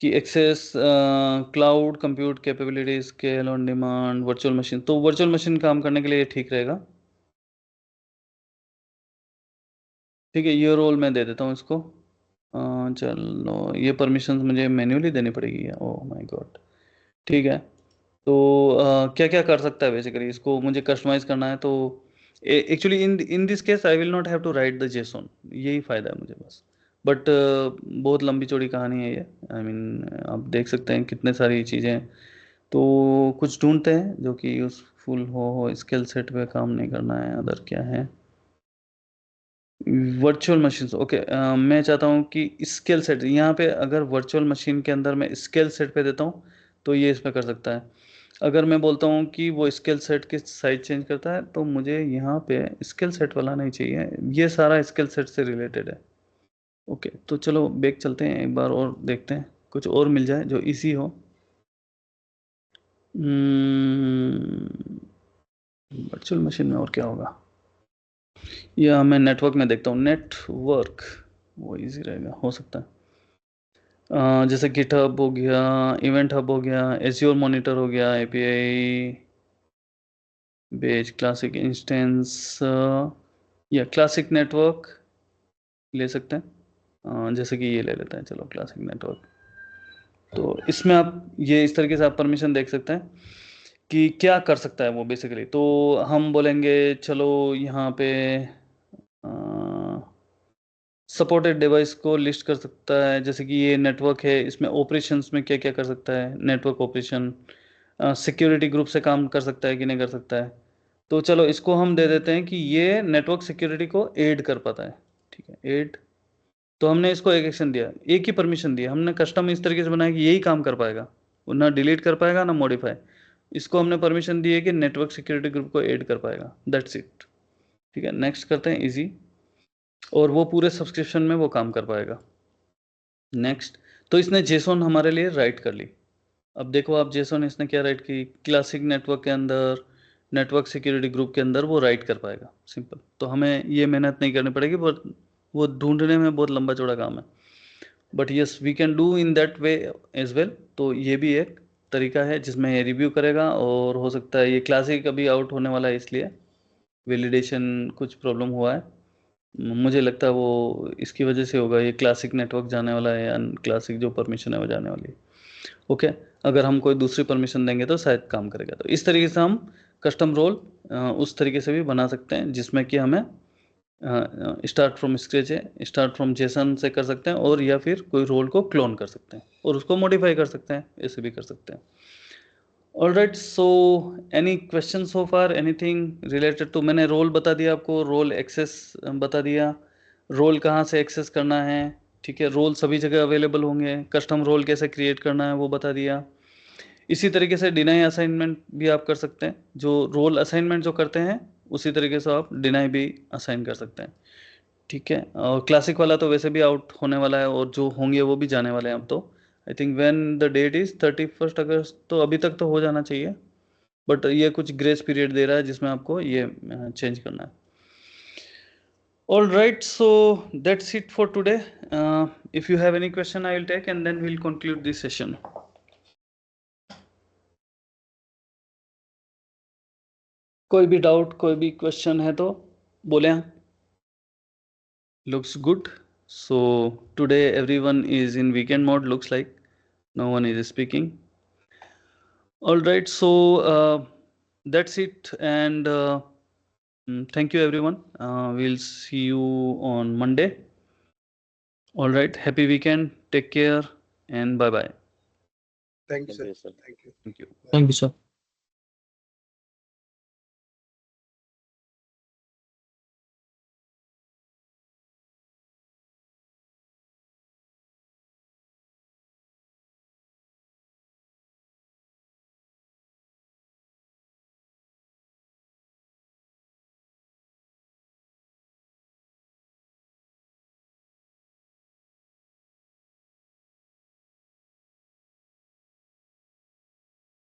कि access cloud compute capability scale on demand virtual machine. तो वर्चुअल मशीन काम करने के लिए ये ठीक रहेगा, ठीक है। ये रोल मैं दे देता हूँ इसको। चलो, ये परमिशन मुझे मैन्युअली देनी पड़ेगी, ओह माय गॉड, ठीक है। तो क्या क्या कर सकता है बेसिकली, इसको मुझे कस्टमाइज करना है तो actually in this case I will not have to write the JSON, यही फ़ायदा है मुझे बस। बट बहुत लंबी चौड़ी कहानी है ये, आई मीन आप देख सकते हैं कितने सारी चीज़ें हैं। तो कुछ ढूंढते हैं जो कि यूज़फुल हो स्किल सेट पे काम नहीं करना है, अदर क्या है। Virtual machine, okay. मैं चाहता हूँ कि स्केल सेट, यहाँ पे अगर वर्चुअल मशीन के अंदर मैं स्केल सेट पे देता हूँ तो ये इसमें कर सकता है। अगर मैं बोलता हूँ कि वो स्केल सेट की साइज चेंज करता है तो मुझे यहाँ पे स्केल सेट वाला नहीं चाहिए, ये सारा स्केल सेट से रिलेटेड है। ओके, तो चलो बैक चलते हैं, एक बार और देखते हैं कुछ और मिल जाए जो इजी हो। वर्चुअल मशीन में और क्या होगा, या मैं नेटवर्क में देखता हूँ, नेटवर्क वो इजी रहेगा, हो सकता है। जैसे गिटहब हो गया, इवेंट हब हो गया, एज्योर मॉनिटर हो गया, एपीआई बेज, क्लासिक इंस्टेंस, या क्लासिक नेटवर्क ले सकते हैं। जैसे कि ये ले लेते हैं, चलो क्लासिक नेटवर्क। तो इसमें आप ये इस तरीके से आप परमिशन देख सकते हैं कि क्या कर सकता है वो बेसिकली। तो हम बोलेंगे चलो यहाँ पे सपोर्टेड डिवाइस को लिस्ट कर सकता है, जैसे कि ये नेटवर्क है, इसमें ऑपरेशंस में क्या क्या कर सकता है, नेटवर्क ऑपरेशन, सिक्योरिटी ग्रुप से काम कर सकता है कि नहीं कर सकता है। तो चलो इसको हम दे देते हैं कि ये नेटवर्क सिक्योरिटी को एड कर पाता है, ठीक है, एड। तो हमने इसको एक एक्शन दिया, एक ही परमिशन दिया हमने, कस्टम इस तरीके से बनाया कि यही काम कर पाएगा, वो ना डिलीट कर पाएगा ना मॉडिफाई। इसको हमने परमिशन दी है कि नेटवर्क सिक्योरिटी ग्रुप को ऐड कर पाएगा, दैट्स इट। ठीक है, नेक्स्ट करते हैं, इजी, और वो पूरे सब्सक्रिप्शन में वो काम कर पाएगा। नेक्स्ट, तो इसने जेसॉन हमारे लिए राइट कर ली। अब देखो आप, जेसॉन इसने क्या राइट की, क्लासिक नेटवर्क के अंदर, नेटवर्क सिक्योरिटी ग्रुप के अंदर वो राइट कर पाएगा, सिंपल। तो हमें ये मेहनत नहीं करनी पड़ेगी, बट वो ढूंढने में बहुत लंबा चौड़ा काम है, but yes we can do in that way as well. तो ये भी एक तरीका है जिसमें ये रिव्यू करेगा, और हो सकता है ये क्लासिक अभी आउट होने वाला है, इसलिए वैलिडेशन कुछ प्रॉब्लम हुआ है, मुझे लगता है वो इसकी वजह से होगा, ये क्लासिक नेटवर्क जाने वाला है, क्लासिक जो परमिशन है वो जाने वाली है। ओके, अगर हम कोई दूसरी परमिशन देंगे तो शायद काम करेगा। तो इस तरीके से हम कस्टम रोल उस तरीके से भी बना सकते हैं जिसमें कि हमें स्टार्ट फ्रॉम स्क्रैच है, स्टार्ट फ्रॉम जेसन से कर सकते हैं, और या फिर कोई रोल को क्लोन कर सकते हैं और उसको मॉडिफाई कर सकते हैं, ऐसे भी कर सकते हैं। All right, so any question so far, anything related to, मैंने रोल बता दिया आपको, रोल एक्सेस बता दिया, रोल कहाँ से एक्सेस करना है, ठीक है, रोल सभी जगह अवेलेबल होंगे, कस्टम रोल कैसे क्रिएट करना है वो बता दिया। इसी तरीके से डिनाई असाइनमेंट भी आप कर सकते हैं, जो रोल असाइनमेंट जो करते हैं उसी तरीके से आप डिनाई भी असाइन कर सकते हैं, ठीक है। और क्लासिक वाला तो वैसे भी आउट होने वाला है, और जो होंगे वो भी जाने वाले हैं अब तो। I think when the date is 31 August, तो अभी तक तो हो जाना चाहिए, बट ये कुछ ग्रेस पीरियड दे रहा है जिसमें आपको ये चेंज करना है। All right, so that's it for today. If you have any question I will take and then we'll conclude this session. कोई भी डाउट, कोई भी क्वेश्चन है तो बोले हैं। Looks good. So today everyone is in weekend mode, looks like no one is speaking. All right, so that's it, and thank you everyone. We'll see you on Monday. All right, happy weekend, take care, and bye bye. Thank you, Thank sir. you, sir. Thank you. Thank you. Thank you, sir.